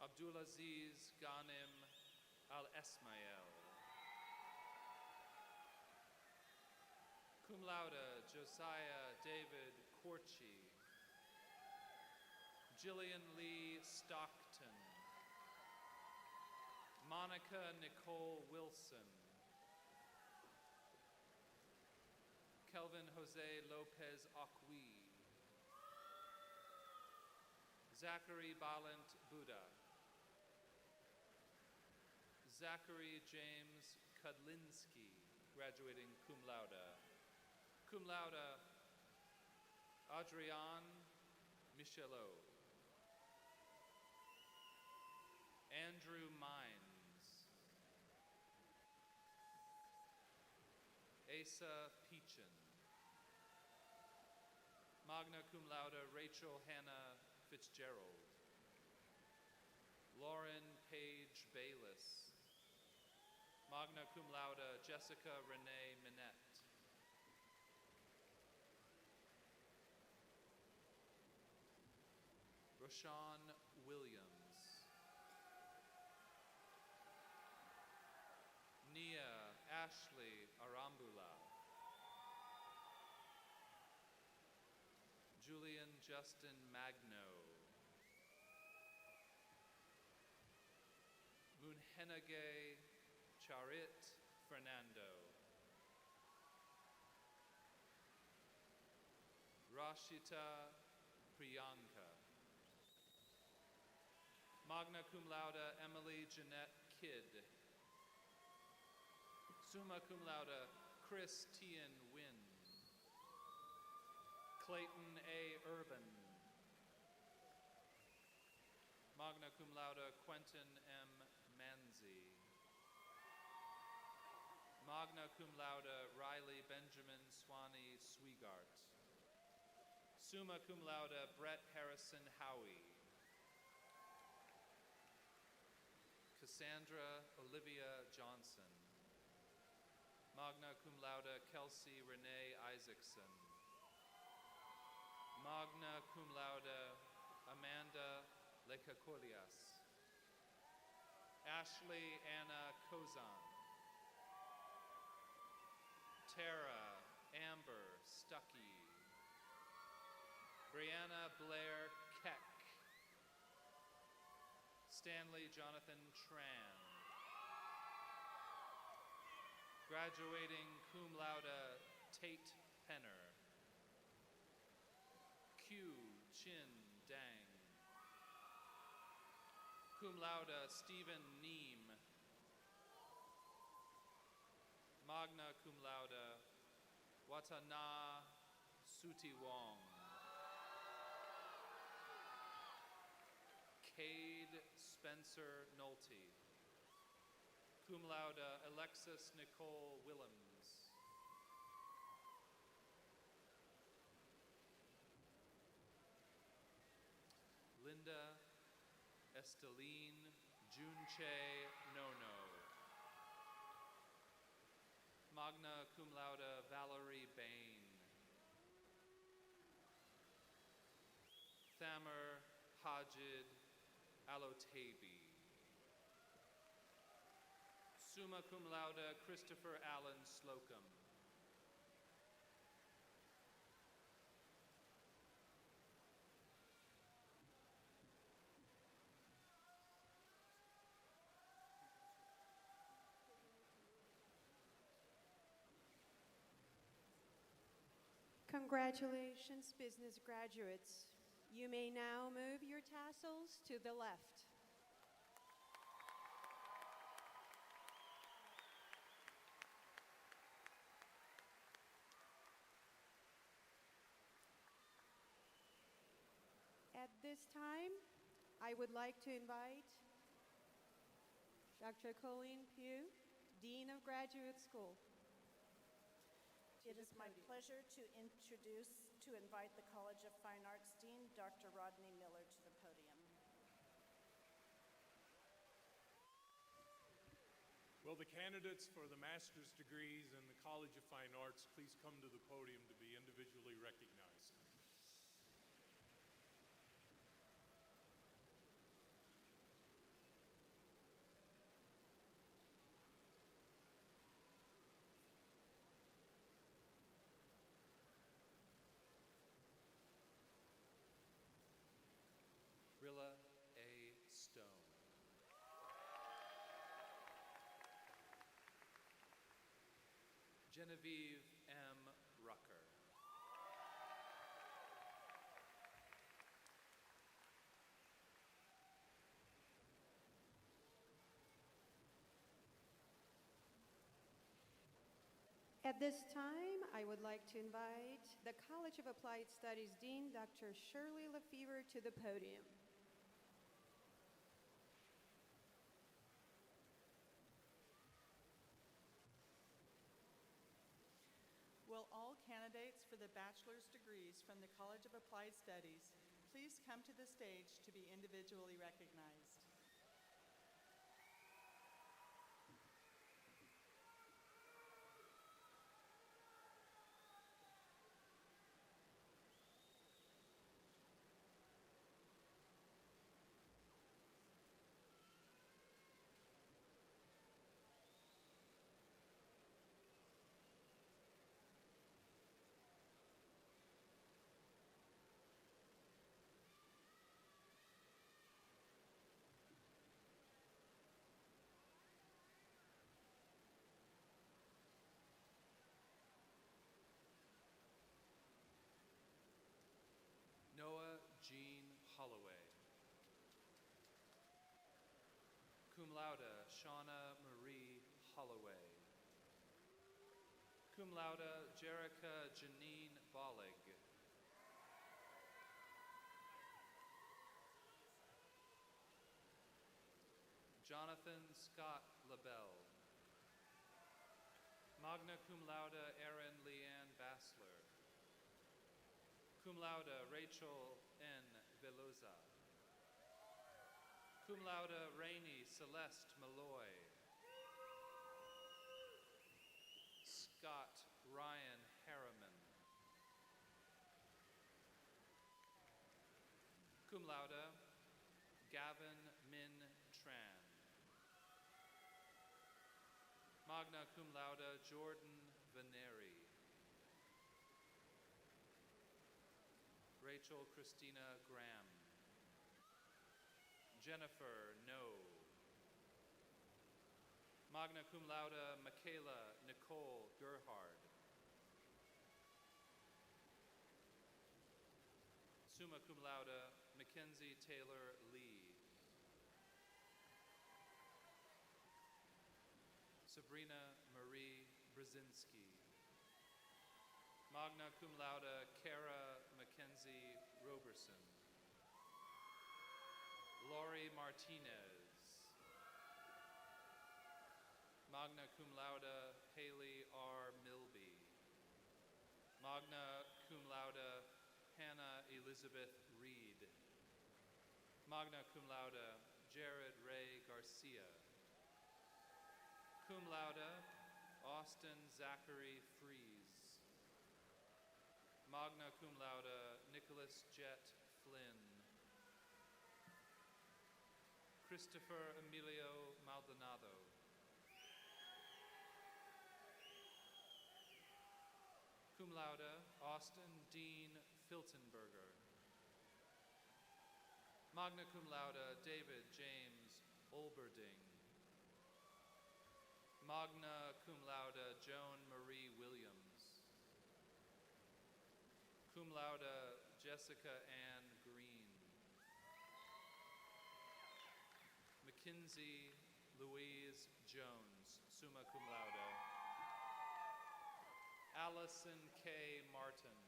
Abdulaziz Ghanim Al-Esmail, cum laude Josiah David Corchi, Jillian Lee Stockton, Monica Nicole Wilson, Kelvin Jose Lopez Acqui, Zachary Balint Buddha, Zachary James Kudlinski, graduating cum laude. Cum laude, Adrienne Michelot, Andrew Mines, Asa Peachin, magna cum laude Rachel Hannah Fitzgerald, Lauren Page Bayless, magna cum laude Jessica Renee Minette, Rashawn Williams, Nia Ashley Arambula, Julian Justin Magno, Munhenage Charit Fernando, Rashita Priyanka, magna cum laude Emily Jeanette Kidd, summa cum laude Chris Tian Wynn, Clayton A. Urban, magna cum laude Quentin M. Manzi, magna cum laude Riley Benjamin Swanee Swigart, summa cum laude Brett Harrison Howie, Cassandra Olivia Johnson, magna cum laude Kelsey Renee Isaacson, magna cum laude Amanda Lekakolias, Ashley Anna Kozan, Tara Amber Stuckey, Brianna Blair Keck, Stanley Jonathan Tran, graduating cum laude Tate Penner, Q Chin Dang, cum laude Stephen Neem, magna cum laude Watana Suti Wong, Cade Spencer Nolte, cum laude Alexis Nicole Willems, Linda Esteline Junche Nono, magna cum laude Valerie Bain, Thamer Hajid Alotabi, summa cum laude Christopher Allen Slocum, Congratulations, business graduates. You may now move your tassels to the left. At this time, I would like to invite Dr. Colleen Pugh, Dean of Graduate School. It is my pleasure to invite the College of Fine Arts Dean, Dr. Rodney Miller, to the podium. Will the candidates for the master's degrees in the College of Fine Arts please come to the podium to be individually recognized? Rilla A. Stone. Genevieve M. Rucker. At this time, I would like to invite the College of Applied Studies Dean, Dr. Shirley Lefevre, to the podium. Will all candidates for the bachelor's degrees from the College of Applied Studies please come to the stage to be individually recognized? Noah Jean Holloway. Cum laude, Shauna Marie Holloway. Cum laude, Jerica Janine Bollig. Jonathan Scott LaBelle. Magna cum laude, Erin Leanne Bassler. Cum laude, Rachel N. Veloza. Cum laude, Rainey Celeste Malloy. Scott Ryan Harriman. Cum laude, Gavin Min Tran. Magna cum laude, Jordan Veneri. Rachel Christina Graham. Jennifer No. Magna cum laude, Michaela Nicole Gerhard. Summa cum laude, Mackenzie Taylor Lee. Sabrina Marie Brzezinski. Magna cum laude, Kara Mackenzie Roberson. Laurie Martinez. Magna cum laude, Haley R. Milby. Magna cum laude, Hannah Elizabeth Reed. Magna cum laude, Jared Ray Garcia. Cum laude, Austin Zachary Fries. Magna cum laude, Nicholas Jet Flynn. Christopher Emilio Maldonado. Cum laude, Austin Dean Filtenberger. Magna cum laude, David James Olberding. Magna cum laude, Joan Marie Williams. Cum laude, Jessica Ann Green. Mackenzie Louise Jones, summa cum laude. Allison K. Martin.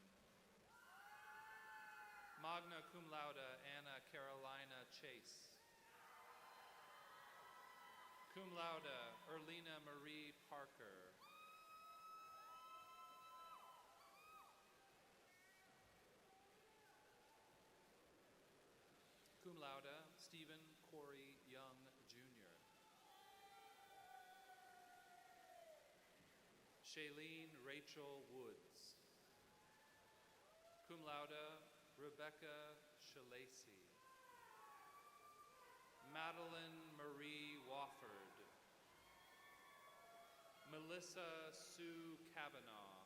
Magna cum laude, Anna Carolina Chase. Cum laude, Erlina Marie Parker. Shailene Rachel Woods. Cum laude, Rebecca Shalacy. Madeline Marie Wofford. Melissa Sue Kavanaugh.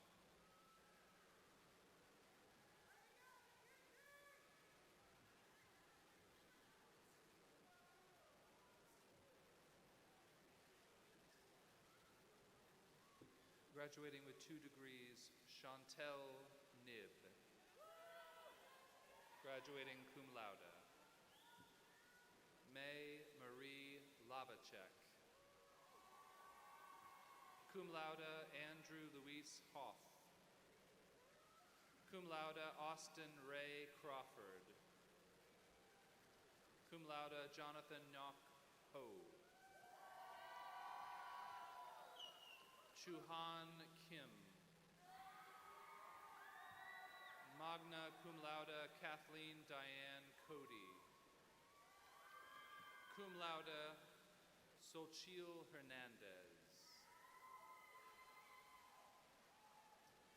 Graduating with 2 degrees, Chantel Nib. Graduating cum laude, May Marie Lavacek. Cum laude, Andrew Luis Hoff. Cum laude, Austin Ray Crawford. Cum laude, Jonathan Nok Ho. Chuhan Kim. Magna cum laude, Kathleen Diane Cody. Cum laude, Xochitl Hernandez.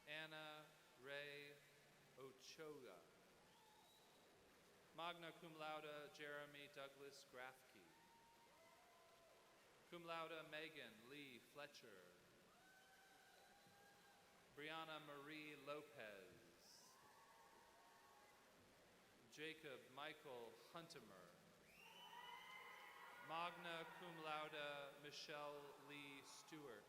Anna Ray Ochoa. Magna cum laude, Jeremy Douglas Grafke. Cum laude, Megan Lee Fletcher. Brianna Marie Lopez. Jacob Michael Huntemer. Magna cum laude, Michelle Lee Stewart.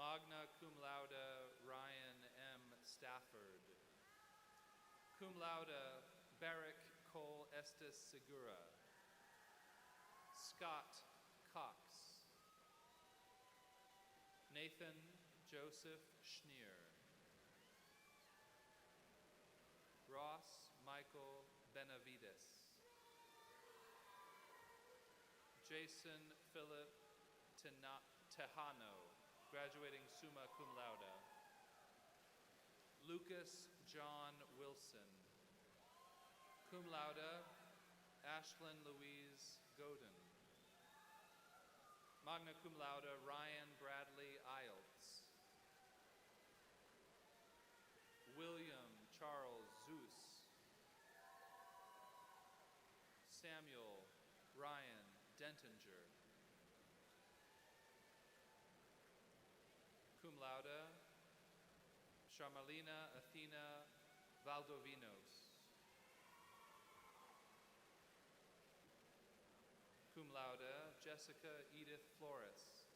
Magna cum laude, Ryan M. Stafford. Cum laude, Barrick Cole Estes Segura. Scott Cox. Nathan Joseph Schneer. Ross Michael Benavides. Jason Philip Tejano, graduating summa cum laude. Lucas John Wilson. Cum laude, Ashlyn Louise Godin. Magna cum laude, Ryan Bradley Iltz. William Charles Zeus. Samuel Ryan Dentinger. Cum laude, Charmalina Athena Valdovinos. Cum laude, Jessica Edith Flores.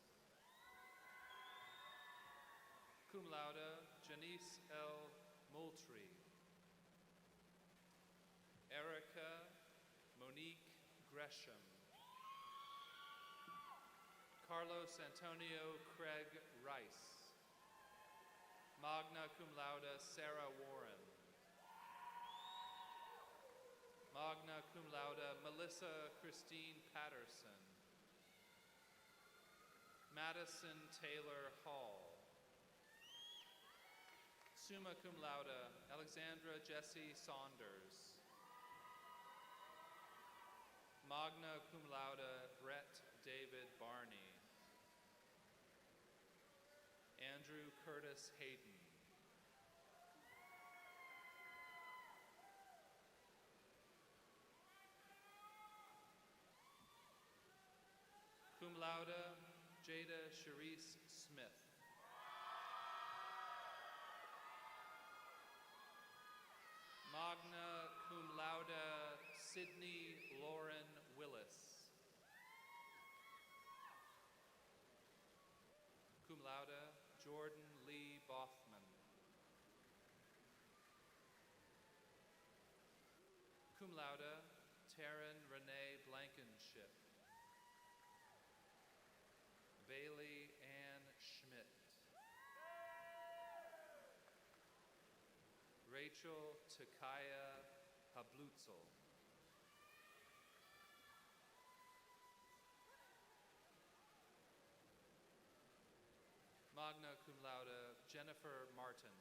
Cum laude, Janice L. Moultrie. Erica Monique Gresham. Carlos Antonio Craig Rice. Magna cum laude, Sarah Warren. Magna cum laude, Melissa Christine Patterson. Madison Taylor Hall. Summa cum laude, Alexandra Jessie Saunders. Magna cum laude, Brett David Barney. Andrew Curtis Hayden. Cum laude, Jada Sharice Smith. Magna cum laude, Sydney Lauren Willis. Cum laude, Jordan Lee Boffman. Cum laude, Taryn Renee Blankenship. Bailey Ann Schmidt. Rachel Takaya Hablutzel. Magna cum laude, Jennifer Martin.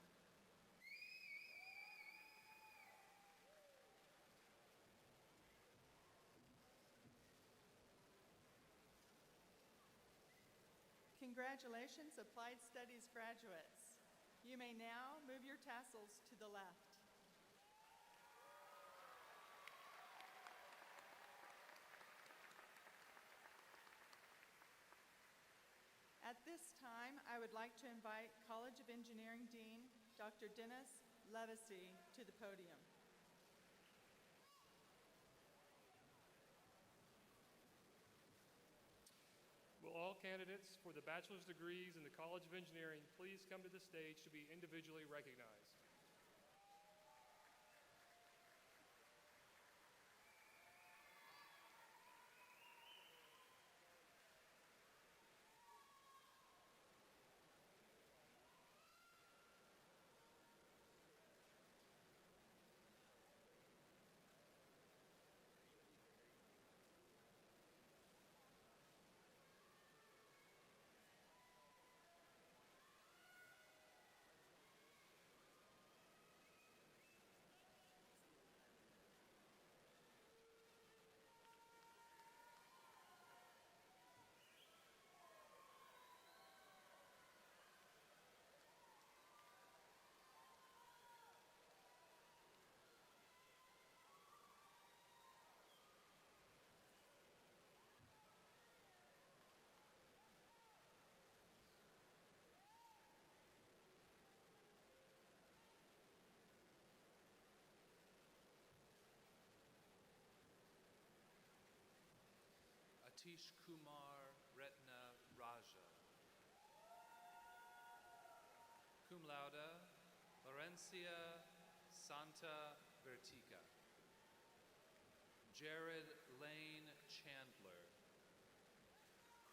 Congratulations, Applied Studies graduates. You may now move your tassels to the left. At this time, I would like to invite College of Engineering Dean, Dr. Dennis Levesey, to the podium. Will all candidates for the bachelor's degrees in the College of Engineering please come to the stage to be individually recognized? Atish Kumar Retna Raja. Cum laude, Laurencia Santa Vertica. Jared Lane Chandler.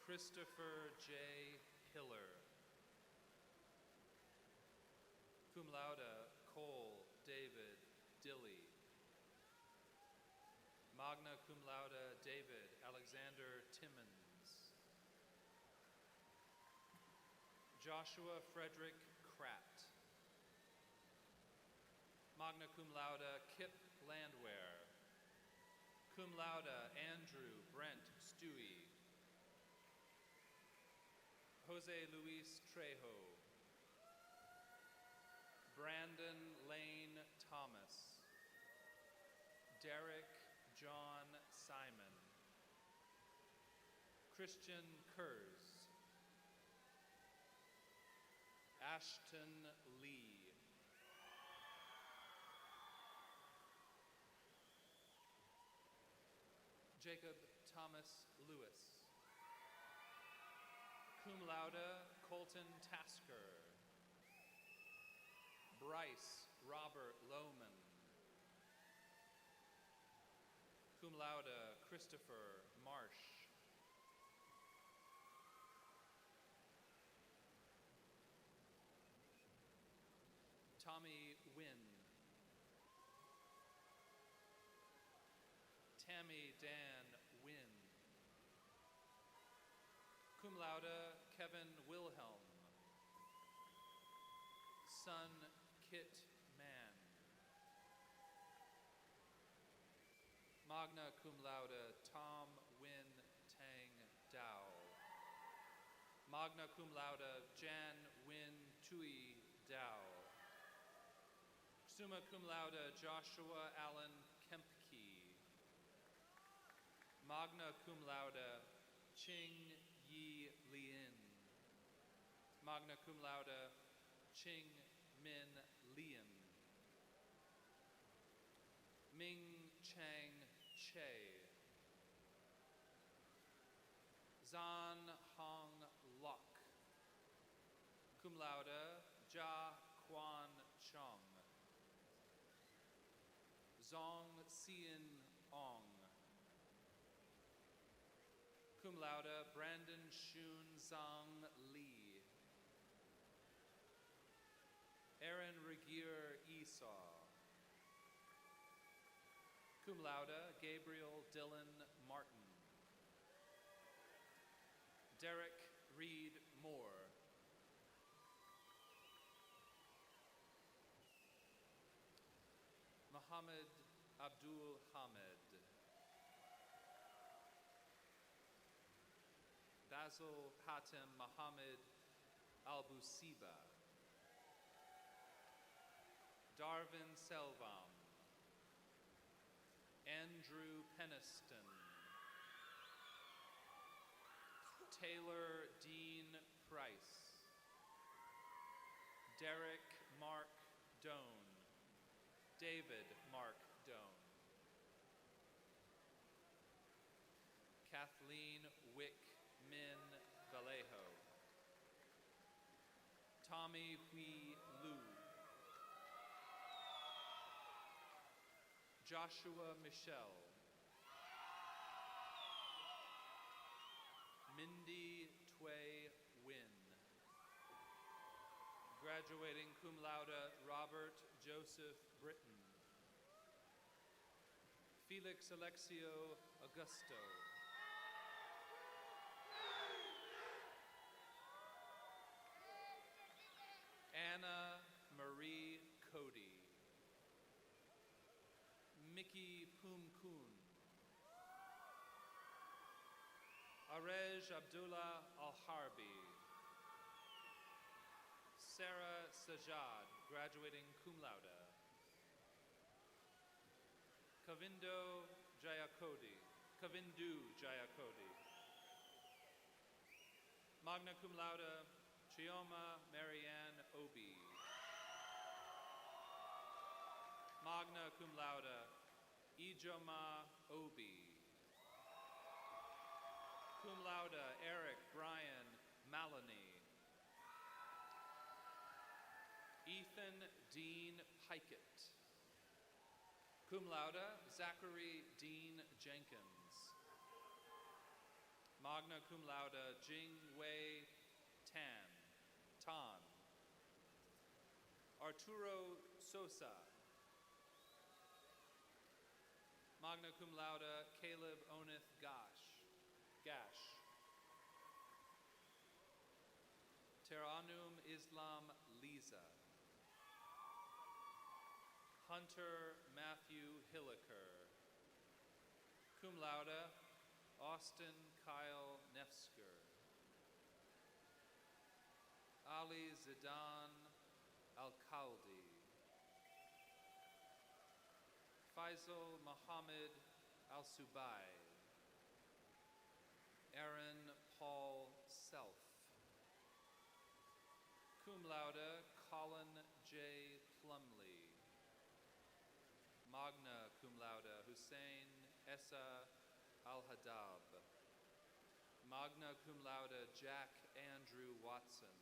Christopher J. Hiller. Cum laude, Cole David Dilly. Magna cum laude, David Alexander Timmons. Joshua Frederick Kratt. Magna cum laude, Kip Landwehr. Cum laude, Andrew Brent Stewie. Jose Luis Trejo. Brandon Lane Thomas. Derek John Simon. Christian Kurz. Ashton Lee. Jacob Thomas Lewis. Cum laude, Colton Tasker. Bryce Robert Lohman. Cum laude, Christopher Marsh. Tommy Wynn. Tammy Dan Wynn. Cum laude, Kevin Wilhelm. Son Kit Mann. Magna cum laude, Tom Win Tang Dao. Magna cum laude, Jan Win Tui Dao. Summa cum laude, Joshua Allen Kempke. Magna cum laude, Ching Yi Lin. Magna cum laude, Ching Min Lien. Ming Chang Che. Zan Hong Lok. Cum laude, Jia Quan Chong. Zong Sien Ong. Cum laude, Brandon Shun Zhang Li. Aaron Regier Esau. Cum laude, Gabriel Dylan Martin. Derek Reed Moore. Mohammed Abdul Hamed. Fazil Hatem Mohammed Al-Busiba. Darvin Selvam. Andrew Peniston. Taylor Dean Price. Derek Mark Doan. David Mark Doan. Kathleen Wick Min Vallejo. Tommy Hui Lu. Joshua Michelle. Mindy Tway Wynn. Graduating cum laude Robert Joseph Britton. Felix Alexio Augusto. Anna Marie Cody. Mickey Pumkun. Arej Abdullah Al-Harbi. Sarah Sajad, graduating cum laude. Kavindo Jayakodi. Kavindu Jayakodi. Magna cum laude Chioma Marianne Obi. Magna cum laude Ijoma Obi. Cum laude Eric Brian Maloney. Ethan Dean Pikett. Cum laude Zachary Dean Jenkins. Magna cum laude Jing Wei Tan. Arturo Sosa. Magna cum laude Caleb Oneth Gash. Teranum Islam Liza. Hunter Matthew Hilliker. Cum laude Austin Kyle Nefsker. Ali Zidan Al-Khaldi. Faisal Mohammed Al-Subai. Aaron Paul Self. Cum laude Colin J. Plumley. Magna cum laude Hussein Essa Al-Hadab. Magna cum laude Jack Andrew Watson.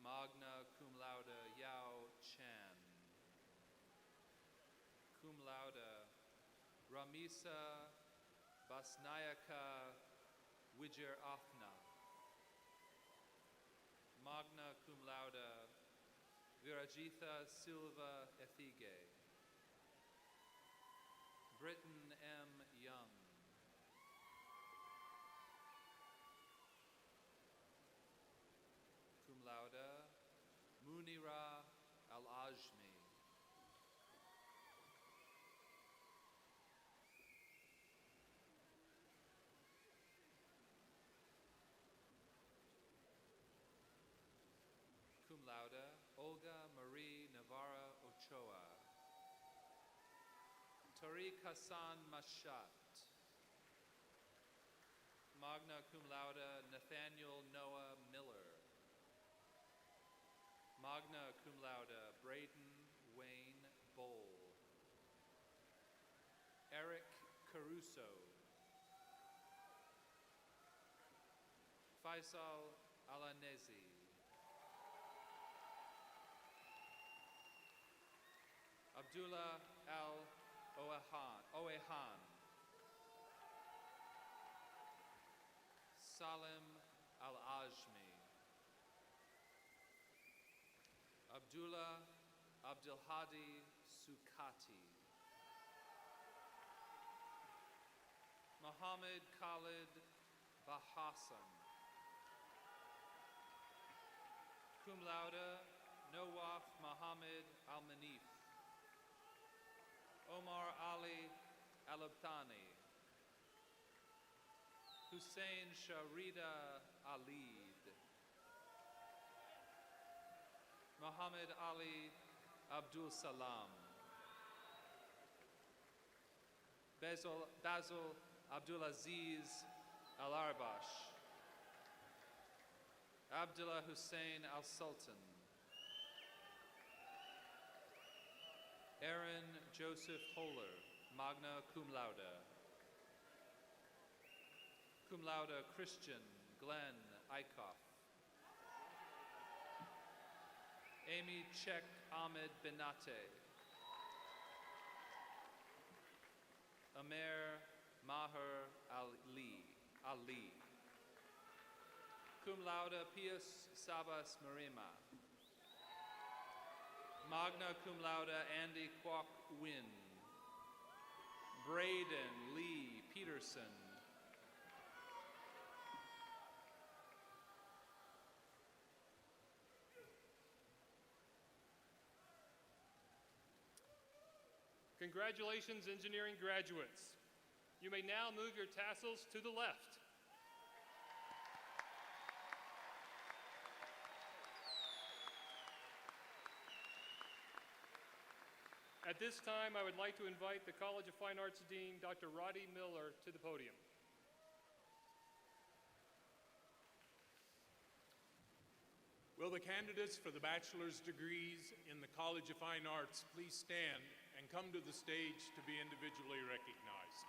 Magna cum laude Yao Chan. Cum laude Ramisa Basnayaka Wijir Afna. Magna cum laude Virajitha Silva Ethige. Britton M. Young. Cum laude Munira Al-Ajmi. Cum laude Olga Marie Navarra Ochoa. Tariq Hassan Mashat. Magna cum laude Nathaniel Noah Miller. Magna cum laude Braden Wayne Bowl. Eric Caruso. Faisal Alanezi. Abdullah Al-Oehan. Salim Al-Ajmi. Abdullah Abdulhadi Sukati. Muhammad Khalid Bahassan. Cum laude Nawaf Muhammad Al-Manif. Omar Ali Al-Abtani. Hussein Sharida Alid. Muhammad Ali Abdul Salam. Basil Abdulaziz Al-Arbash. Abdullah Hussein Al-Sultan. Aaron Joseph Holler, magna cum laude. Cum laude Christian Glenn Eichhoff. Amy Chek Ahmed Benate. Amer Maher Ali. Cum laude Pius Sabas Marima. Magna cum laude Andy Kwok Win. Braden Lee Peterson. Congratulations, engineering graduates. You may now move your tassels to the left. At this time, I would like to invite the College of Fine Arts Dean, Dr. Roddy Miller, to the podium. Will the candidates for the bachelor's degrees in the College of Fine Arts please stand and come to the stage to be individually recognized?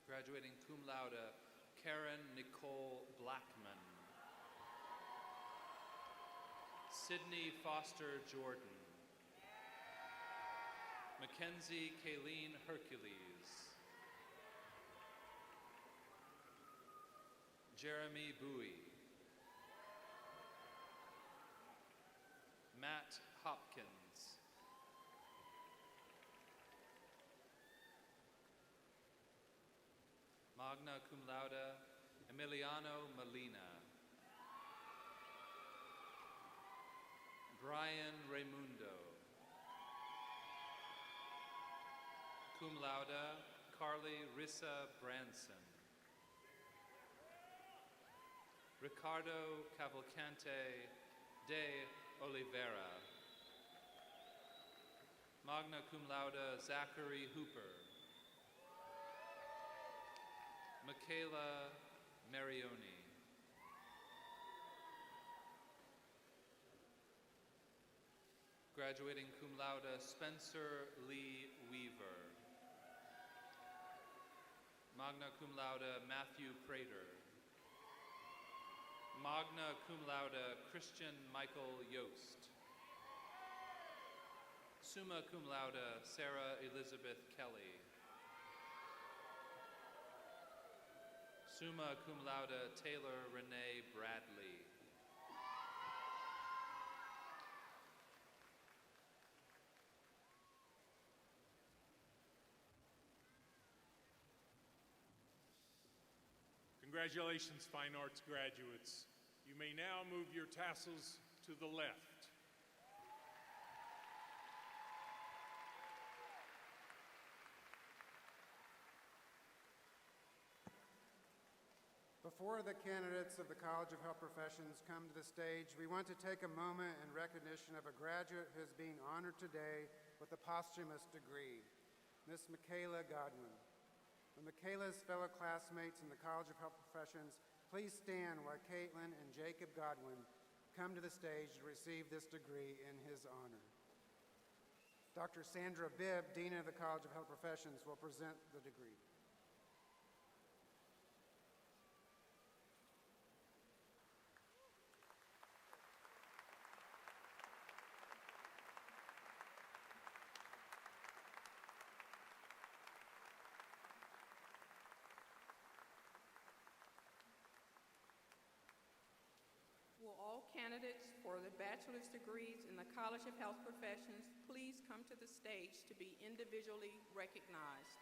Graduating cum laude, Karen Nicole Blackman. Sydney Foster Jordan. Mackenzie Kayleen Hercules. Jeremy Bowie. Matt Hopkins. Magna cum laude, Emiliano Molina. Brian Raimundo. Cum laude, Carly Rissa Branson. Ricardo Cavalcante de Oliveira. Magna cum laude, Zachary Hooper. Michaela Marioni. Graduating cum laude, Spencer Lee Weaver. Magna cum laude, Matthew Prater. Magna cum laude, Christian Michael Yost. Summa cum laude, Sarah Elizabeth Kelly. Summa cum laude, Taylor Renee Bradley. Congratulations, Fine Arts graduates. You may now move your tassels to the left. Before the candidates of the College of Health Professions come to the stage, we want to take a moment in recognition of a graduate who is being honored today with a posthumous degree. Miss Michaela Godwin. Will Michaela's fellow classmates in the College of Health Professions please stand while Caitlin and Jacob Godwin come to the stage to receive this degree in his honor. Dr. Sandra Bibb, Dean of the College of Health Professions, will present the degree. Will all candidates for the bachelor's degrees in the College of Health Professions please come to the stage to be individually recognized?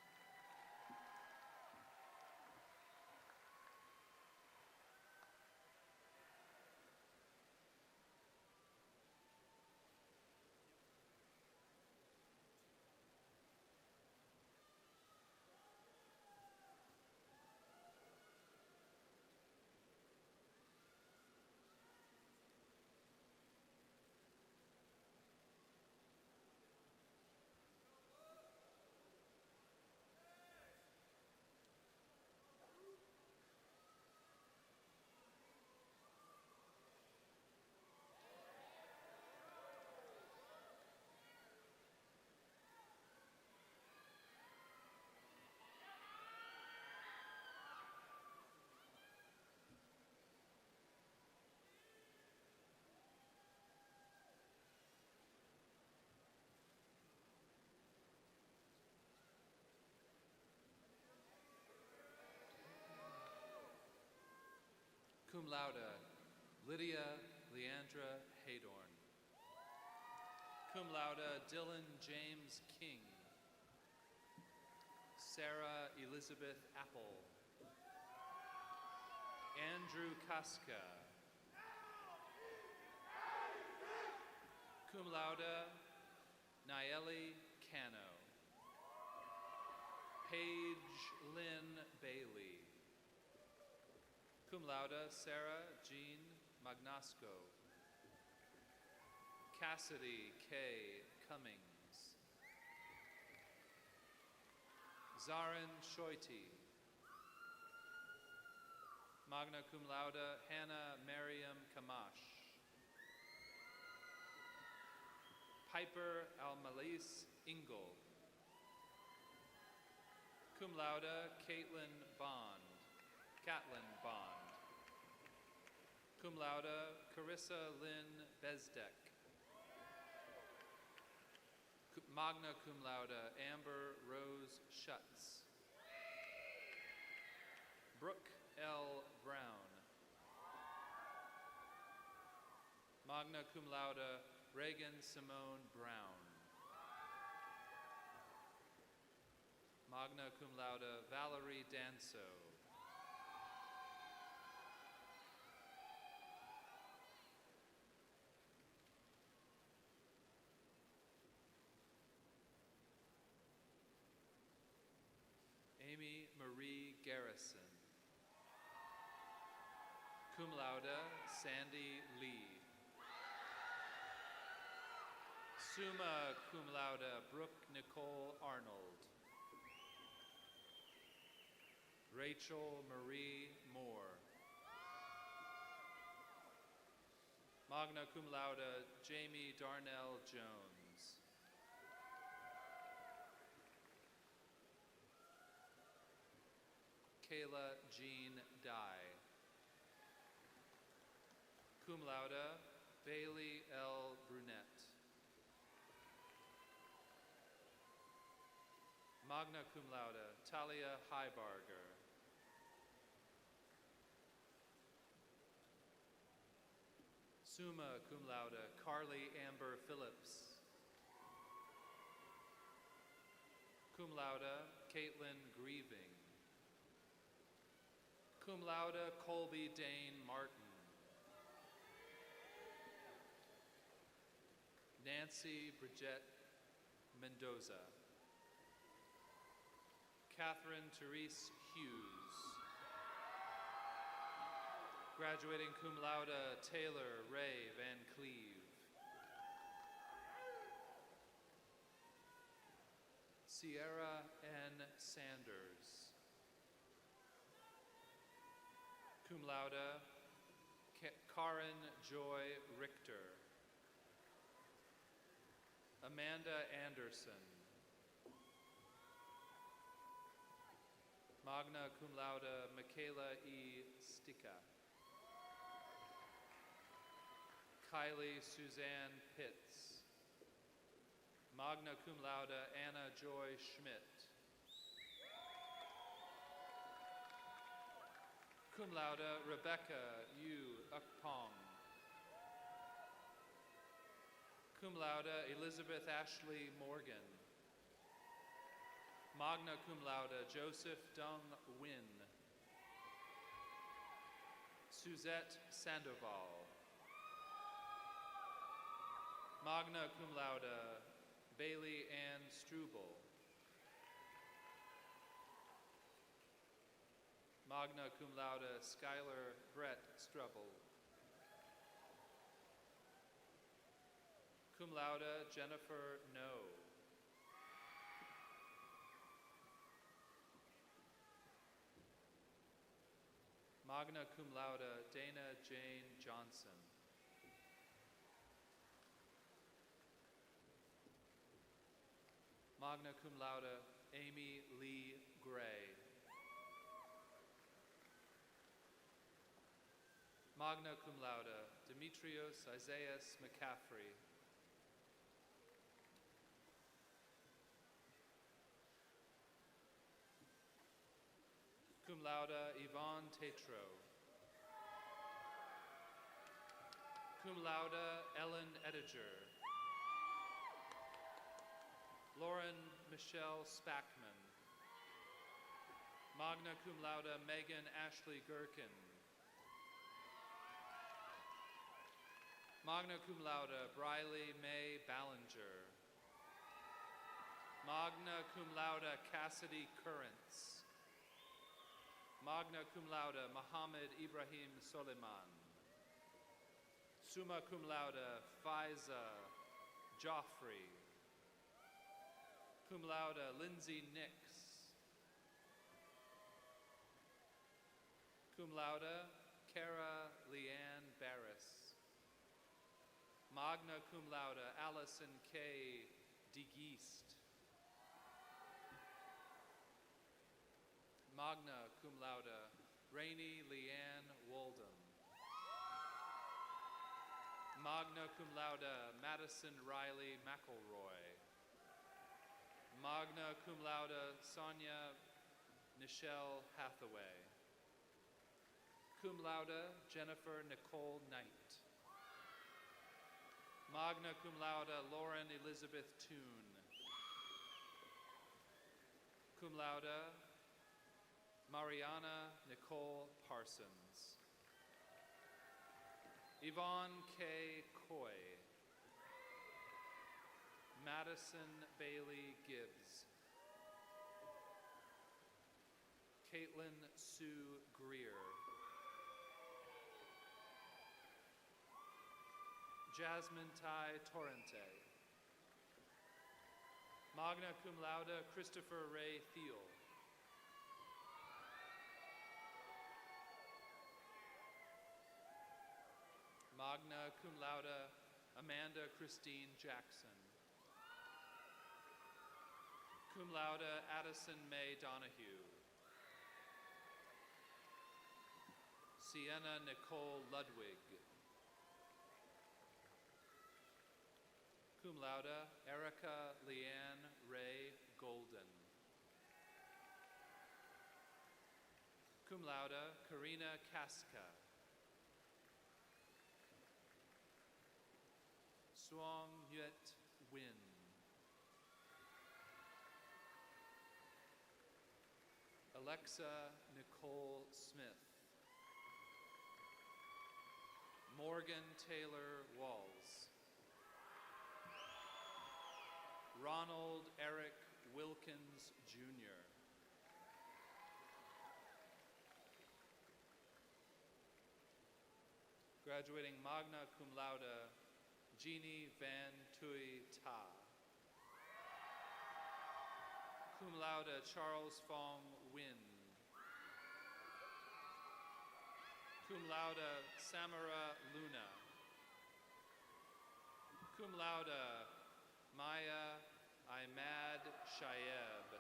Cum laude, Lydia Leandra Haydorn. Cum laude, Dylan James King. Sarah Elizabeth Apple. Andrew Casca. Cum laude, Nayeli Cano. Paige Lynn Bailey. Cum laude, Sarah Jean Magnasco. Cassidy K. Cummings. Zarin Shoiti. Magna cum laude, Hannah Mariam Kamash. Piper Almalis Ingle. Cum laude, Caitlin Bond. Catlin Bond. Cum laude, Carissa Lynn Bezdek. Magna cum laude, Amber Rose Schutz. Brooke L. Brown. Magna cum laude, Reagan Simone Brown. Magna cum laude, Valerie Danso. Amy Marie Garrison. Cum laude, Sandy Lee. Summa cum laude, Brooke Nicole Arnold. Rachel Marie Moore. Magna cum laude, Jamie Darnell Jones. Kayla Jean Dye. Cum laude, Bailey L. Brunette. Magna cum laude, Talia Heibarger. Summa cum laude, Carly Amber Phillips. Cum laude, Caitlin Grieving. Cum laude, Colby Dane Martin. Nancy Bridget Mendoza. Catherine Therese Hughes. Graduating cum laude, Taylor Ray Van Cleve. Sierra Sanders. Cum laude, Karen Joy Richter. Amanda Anderson. Magna cum laude, Michaela E. Sticka. Kylie Suzanne Pitts. Magna cum laude, Anna Joy Schmidt. Cum laude, Rebecca Yu Ukpong. Cum laude, Elizabeth Ashley Morgan. Magna cum laude, Joseph Dung Win. Suzette Sandoval. Magna cum laude, Bailey Ann Struble. Magna cum laude, Skylar Brett Strubble. Cum laude, Jennifer No. Magna cum laude, Dana Jane Johnson. Magna cum laude, Amy Lee Gray. Magna cum laude, Demetrios Isaias McCaffrey. Cum laude, Yvonne Tetro. Cum laude, Ellen Ediger. Lauren Michelle Spackman. Magna cum laude, Megan Ashley Gherkin. Magna cum laude, Briley May Ballinger. Magna cum laude, Cassidy Currents. Magna cum laude, Mohammed Ibrahim Soleiman. Summa cum laude, Faiza Joffrey. Cum laude, Lindsay Nix. Cum laude, Kara Leanne Barris. Magna cum laude, Allison K. DeGeest. Magna cum laude, Rainey Leanne Woldham. Magna cum laude, Madison Riley McElroy. Magna cum laude, Sonia Nichelle Hathaway. Cum laude, Jennifer Nicole Knight. Magna cum laude, Lauren Elizabeth Toon. Cum laude, Mariana Nicole Parsons. Yvonne K. Coy. Madison Bailey Gibbs. Caitlin Sue Greer. Jasmine Ty Torrente. Magna cum laude, Christopher Ray Thiel. Magna cum laude, Amanda Christine Jackson. Cum laude, Addison May Donahue. Sienna Nicole Ludwig. Cum laude, Erica Leanne Ray Golden. Cum laude, Karina Casca. Suong Yet Win. Alexa Nicole Smith. Morgan Taylor Walls. Ronald Eric Wilkins, Jr. Graduating magna cum laude, Jeannie Van Tui Ta. cum laude Charles Fong Win. Cum laude Samara Luna. Cum laude Maya Imad Shayeb.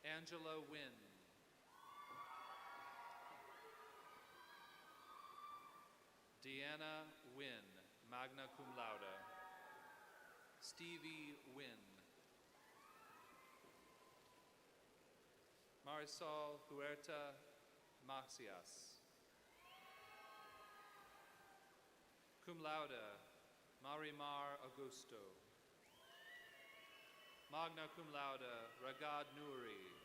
Angela Wynn. Deanna Wynn, magna cum laude. Stevie Wynn. Marisol Huerta Macias. Cum laude, Marimar Augusto. Magna cum laude, Ragad Nouri.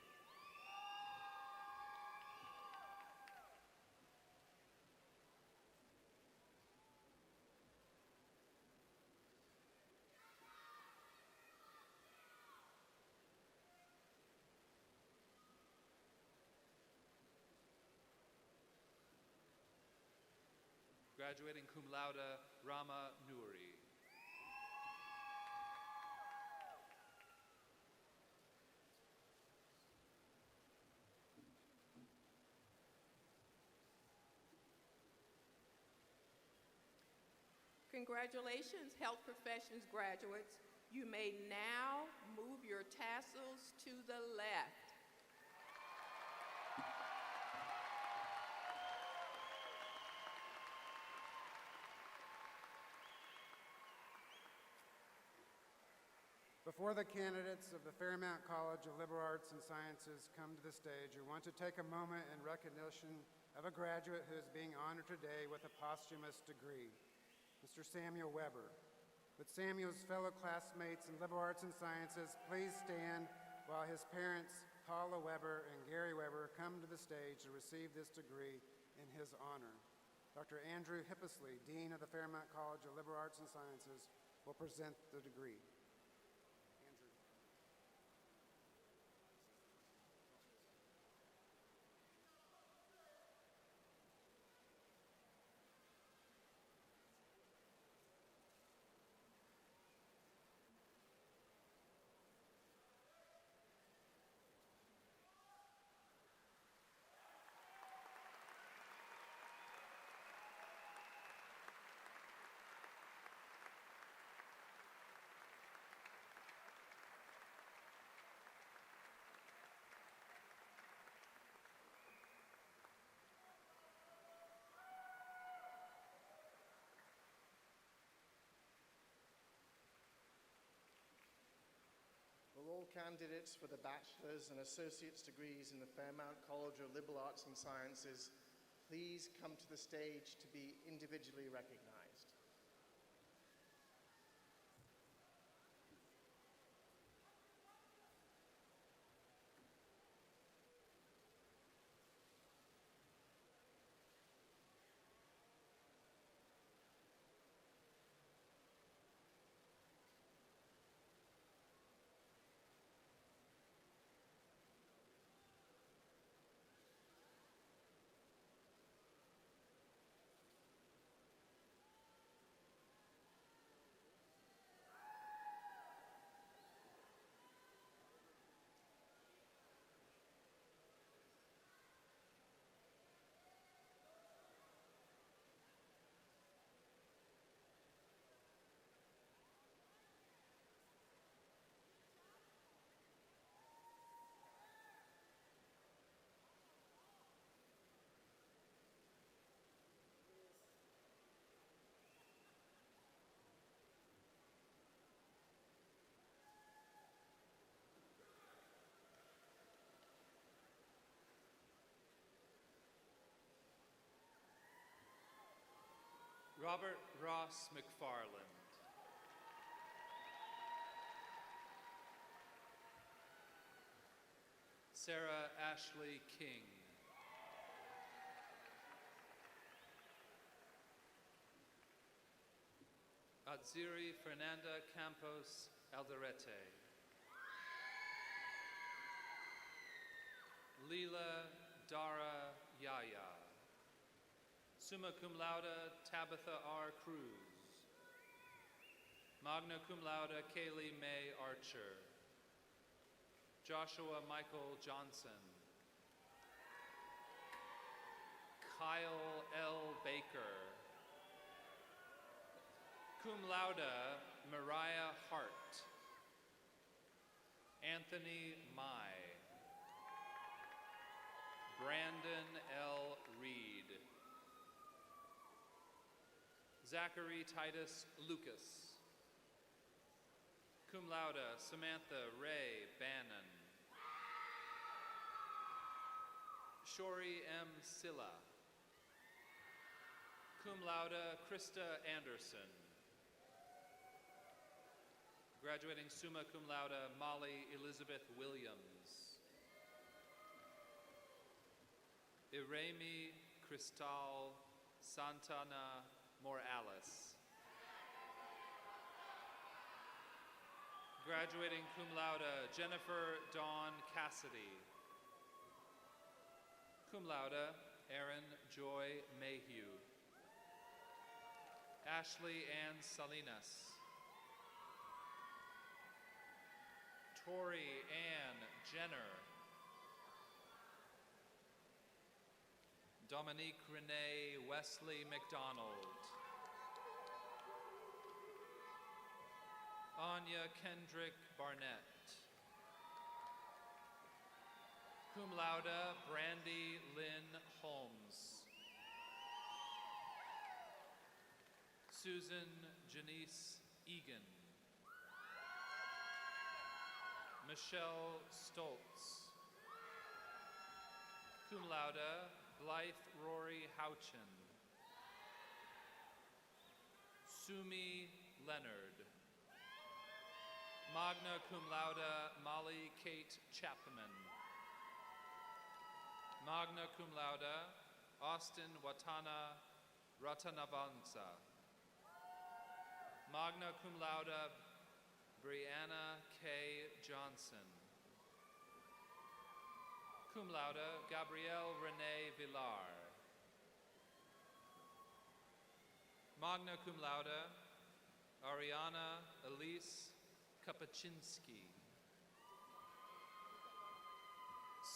Graduating cum laude, Rama Nouri. Congratulations, health professions graduates. You may now move your tassels to the left. Before the candidates of the Fairmount College of Liberal Arts and Sciences come to the stage, we want to take a moment in recognition of a graduate who is being honored today with a posthumous degree, Mr. Samuel Weber. Would Samuel's fellow classmates in Liberal Arts and Sciences please stand while his parents, Paula Weber and Gary Weber, come to the stage to receive this degree in his honor. Dr. Andrew Hippisley, Dean of the Fairmount College of Liberal Arts and Sciences, will present the degree. Will all candidates for the bachelor's and associate's degrees in the Fairmount College of Liberal Arts and Sciences please come to the stage to be individually recognized? Robert Ross McFarland. Sarah Ashley King. Atziri Fernanda Campos Alderete. Leela Dara Yaya. Summa cum laude Tabitha R. Cruz. Magna cum laude Kaylee May Archer. Joshua Michael Johnson. Kyle L. Baker. Cum laude, Mariah Hart. Anthony Mai. Brandon L. Reed. Zachary Titus Lucas. Cum laude, Samantha Ray Bannon. Shori M. Silla. Cum laude, Krista Anderson. Graduating summa cum laude, Molly Elizabeth Williams. Iremi Cristal Santana Morales. Graduating cum laude, Jennifer Dawn Cassidy. Cum laude, Erin Joy Mayhew. Ashley Ann Salinas. Tori Ann Jenner. Dominique Renee Wesley McDonald. Anya Kendrick Barnett. Cum laude, Brandy Lynn Holmes. Susan Janice Egan. Michelle Stoltz. Cum laude, Blythe Rory Houchin. Sumi Leonard. Magna cum laude, Molly Kate Chapman. Magna cum laude, Austin Watana Ratanavansa. Magna cum laude, Brianna K. Johnson. Cum laude, Gabrielle Renee Villar. Magna cum laude, Ariana Elise Kapaczynski.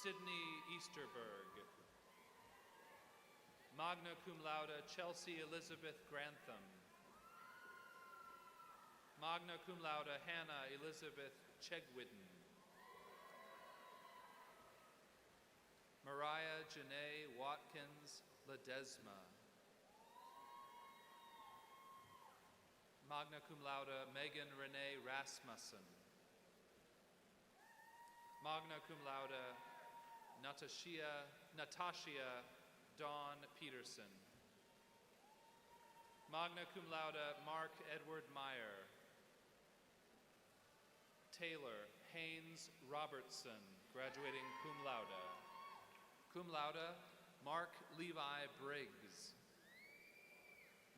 Sydney Easterberg. Magna cum laude, Chelsea Elizabeth Grantham. Magna cum laude, Hannah Elizabeth Chegwidden. Mariah Janae Watkins Ledesma. Magna cum laude, Megan Renee Rasmussen. Magna cum laude, Natasha Dawn Peterson. Magna cum laude, Mark Edward Meyer. Taylor Haynes Robertson, graduating cum laude. Cum laude, Mark Levi Briggs.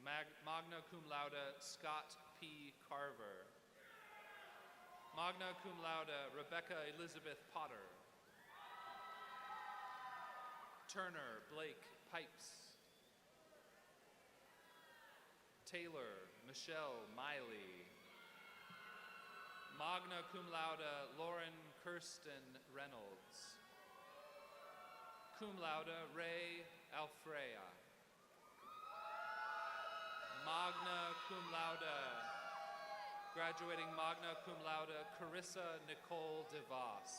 Magna cum laude, Scott P. Carver. Magna cum laude, Rebecca Elizabeth Potter. Turner Blake Pipes. Taylor Michelle Miley. Magna cum laude, Lauren Kirsten Reynolds. Cum laude, Ray Alfrea. Magna cum laude, graduating magna cum laude, Carissa Nicole DeVos.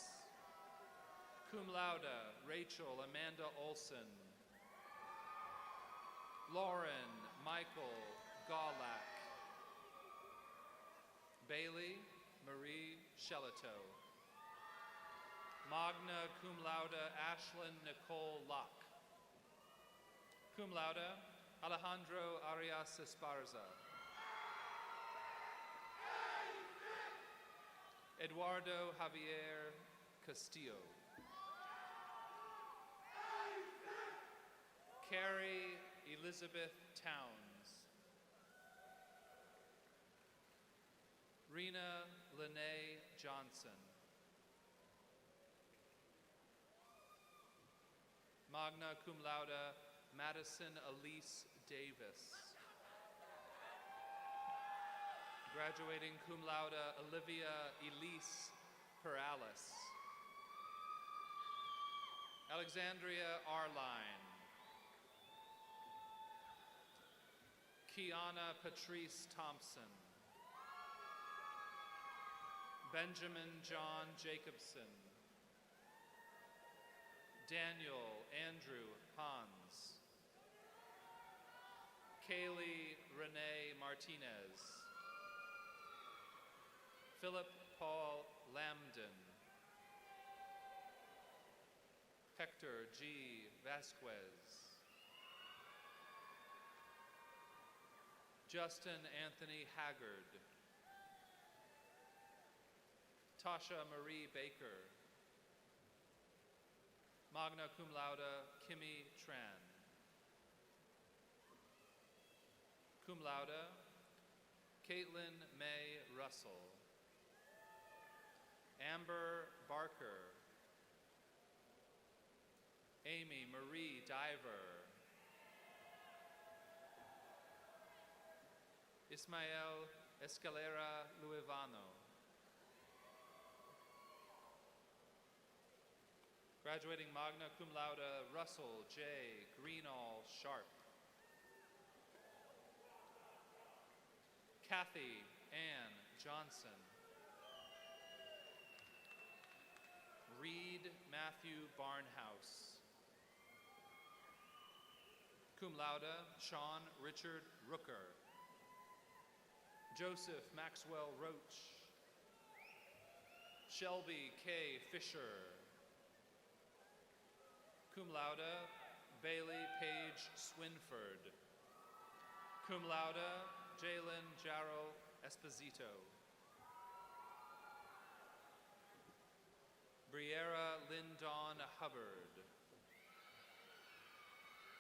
Cum laude, Rachel Amanda Olson. Lauren Michael Gawlak. Bailey Marie Shelito. Magna cum laude, Ashlyn Nicole Locke. Cum laude, Alejandro Arias Esparza. Eduardo Javier Castillo. Carrie Elizabeth Towns. Rena Lene Johnson. Magna cum laude, Madison Elise Davis. Graduating cum laude, Olivia Elise Perales. Alexandria Arline. Kiana Patrice Thompson. Benjamin John Jacobson. Daniel Andrew Hans. Kaylee Renee Martinez. Philip Paul Lambden. Hector G. Vasquez. Justin Anthony Haggard. Tasha Marie Baker. Magna cum laude Kimmy Tran. Cum laude Caitlin May Russell. Amber Barker. Amy Marie Diver. Ismael Escalera Luevano. Graduating magna cum laude Russell J. Greenall Sharp. Kathy Ann Johnson. Reed Matthew Barnhouse. Cum laude Sean Richard Rooker. Joseph Maxwell Roach. Shelby K. Fisher. Cum laude Bailey Page Swinford. Cum laude Jalen Jarrell Esposito. Briera Lyndon Hubbard.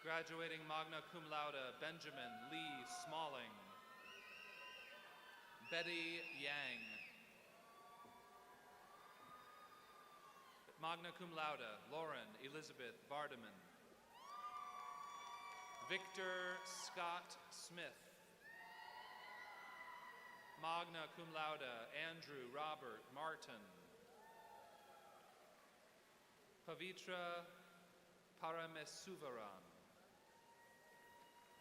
Graduating magna cum laude Benjamin Lee Smalling. Betty Yang. Magna cum laude Lauren Elizabeth Vardaman. Victor Scott Smith. Magna cum laude Andrew Robert Martin. Pavitra Paramesuvaran.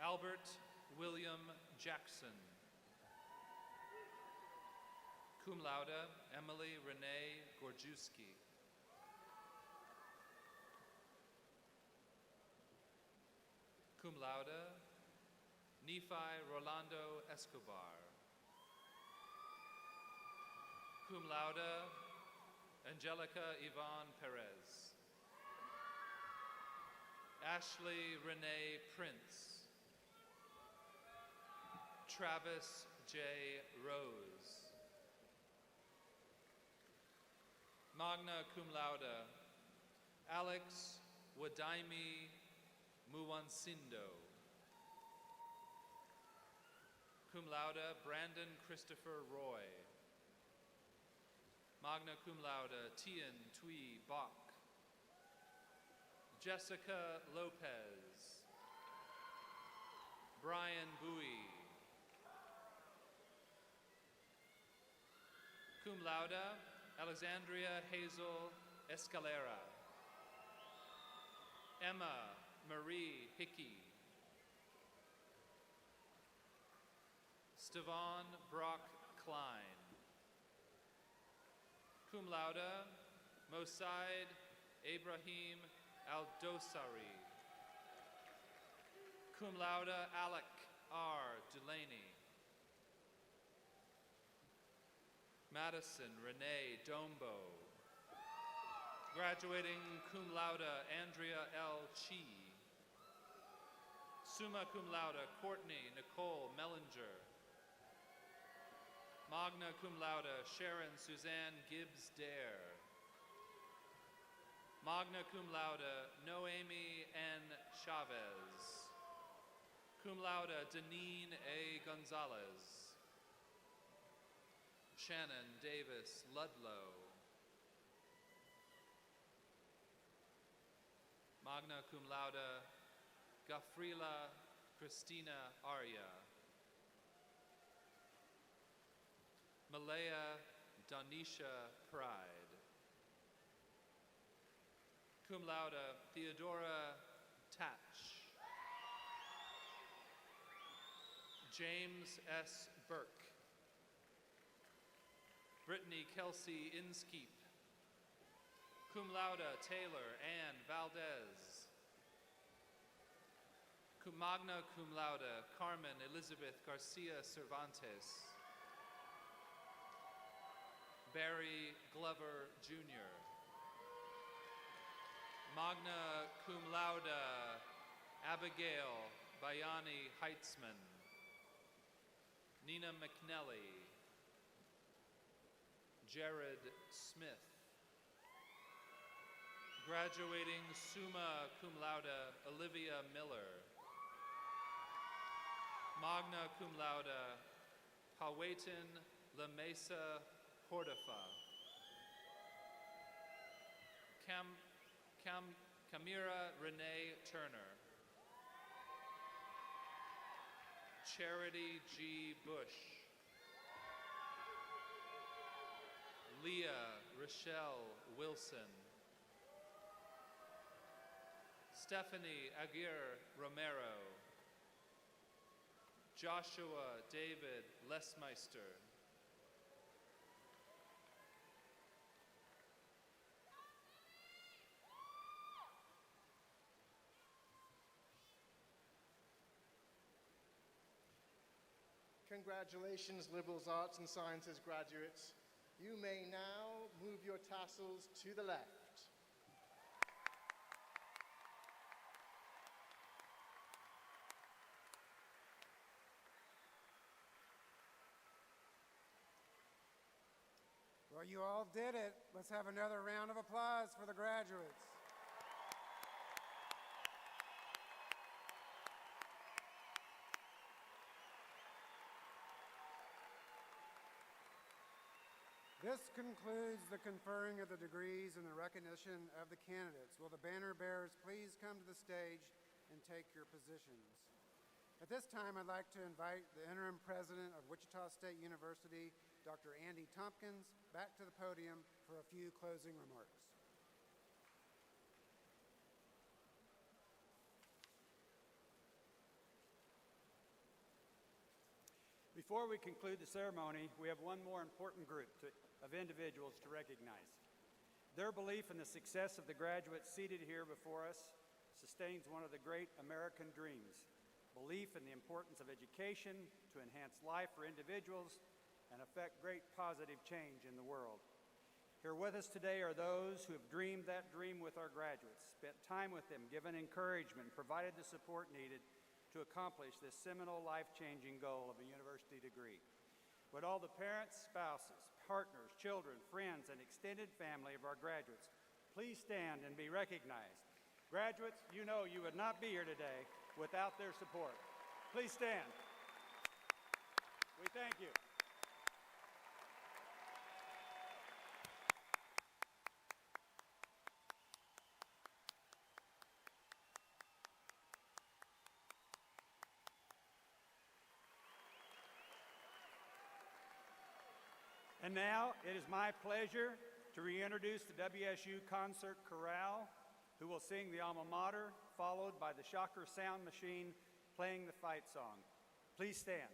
Albert William Jackson. Cum laude Emily Renee Gorjewski. Cum laude Nephi Rolando Escobar. Cum laude Angelica Yvonne Perez. Ashley Renee Prince. Travis J. Rose. Magna cum laude Alex Wadaimi Muwansindo. Cum laude Brandon Christopher Roy. Magna cum laude Tien Tui Bach. Jessica Lopez. Brian Bowie. Cum laude Alexandria Hazel Escalera. Emma Marie Hickey. Stevan Brock Klein. Cum laude Mosaid Ibrahim Aldosari. Cum laude Alec R. Delaney. Madison Renee Dombo. Graduating cum laude Andrea L. Chi. Summa cum laude Courtney Nicole Mellinger. Magna cum laude Sharon Suzanne Gibbs Dare. Magna cum laude Noemi N. Chavez. Cum laude Deneen A. Gonzalez. Shannon Davis Ludlow. Magna cum laude Gafrila Christina Arya. Malaya Donisha Pride. cum laude, Theodora Tatch. James S. Burke. Brittany Kelsey Inskeep. Cum laude, Taylor Ann Valdez. Magna cum laude, Carmen Elizabeth Garcia Cervantes. Barry Glover, Jr. Magna cum laude, Abigail Bayani Heitzman. Nina McNelly. Jared Smith. Graduating summa cum laude, Olivia Miller. Magna cum laude, Hawaitan La Mesa Hordafa. Camira Renee Turner. Charity G. Bush. Leah Rochelle Wilson. Stephanie Aguirre Romero. Joshua David Lesmeister. Congratulations, Liberals Arts and Sciences graduates. You may now move your tassels to the left. Well, you all did it. Let's have another round of applause for the graduates. This concludes the conferring of the degrees and the recognition of the candidates. Will the banner bearers please come to the stage and take your positions? At this time, I'd like to invite the interim president of Wichita State University, Dr. Andy Tompkins, back to the podium for a few closing remarks. Before we conclude the ceremony, we have one more important group of individuals to recognize. Their belief in the success of the graduates seated here before us sustains one of the great American dreams: belief in the importance of education to enhance life for individuals and affect great positive change in the world. Here with us today are those who have dreamed that dream with our graduates, spent time with them, given encouragement, provided the support needed to accomplish this seminal, life-changing goal of a university degree. Would all the parents, spouses, partners, children, friends, and extended family of our graduates please stand and be recognized? Graduates, you know you would not be here today without their support. Please stand. We thank you. And now it is my pleasure to reintroduce the WSU Concert Chorale, who will sing the alma mater, followed by the Shocker Sound Machine playing the fight song. Please stand.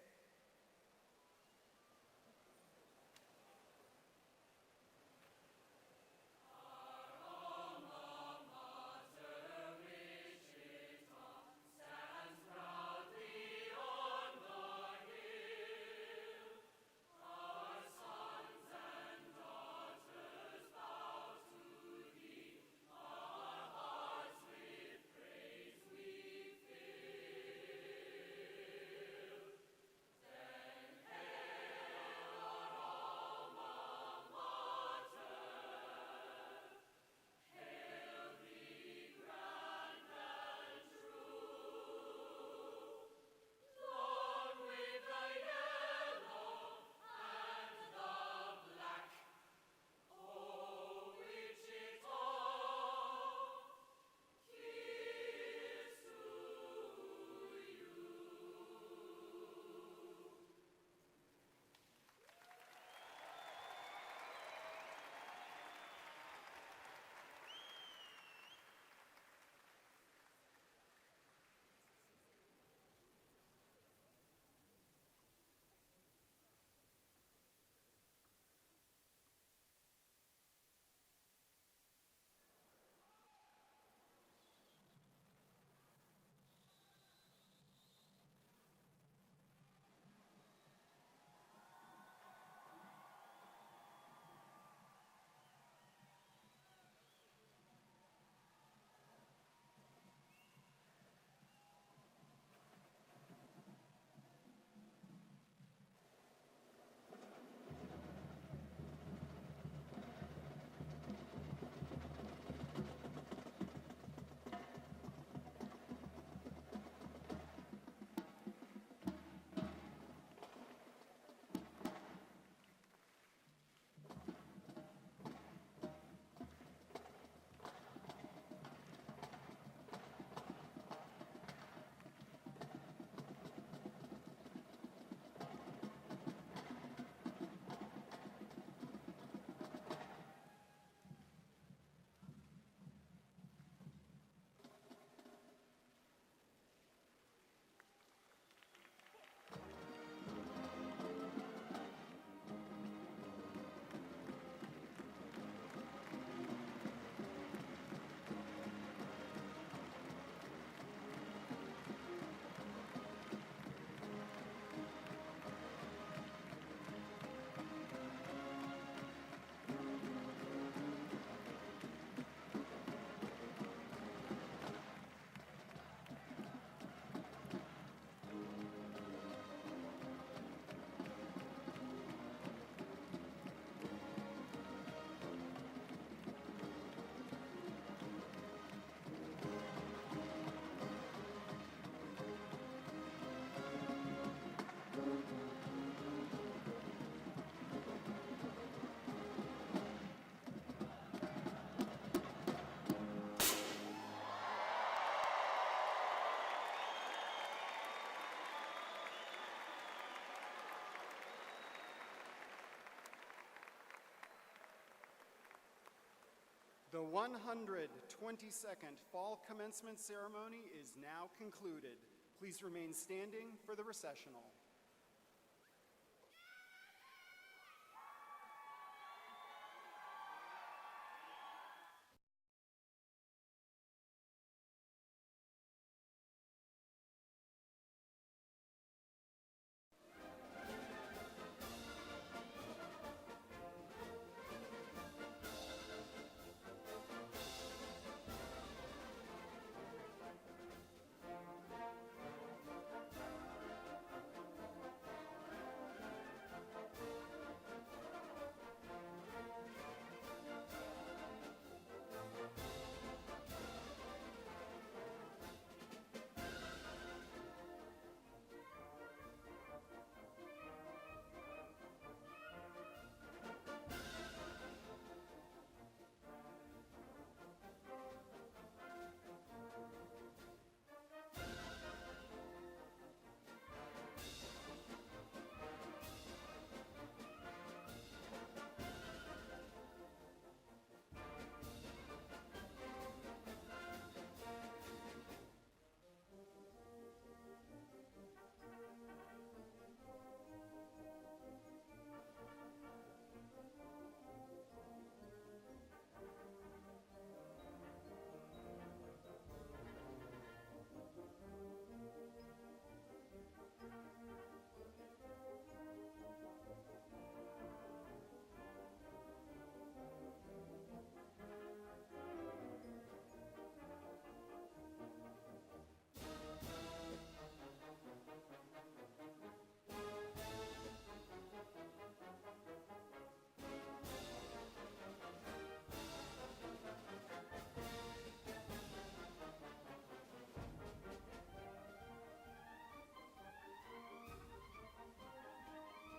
The 122nd Fall Commencement Ceremony is now concluded. Please remain standing for the recessional.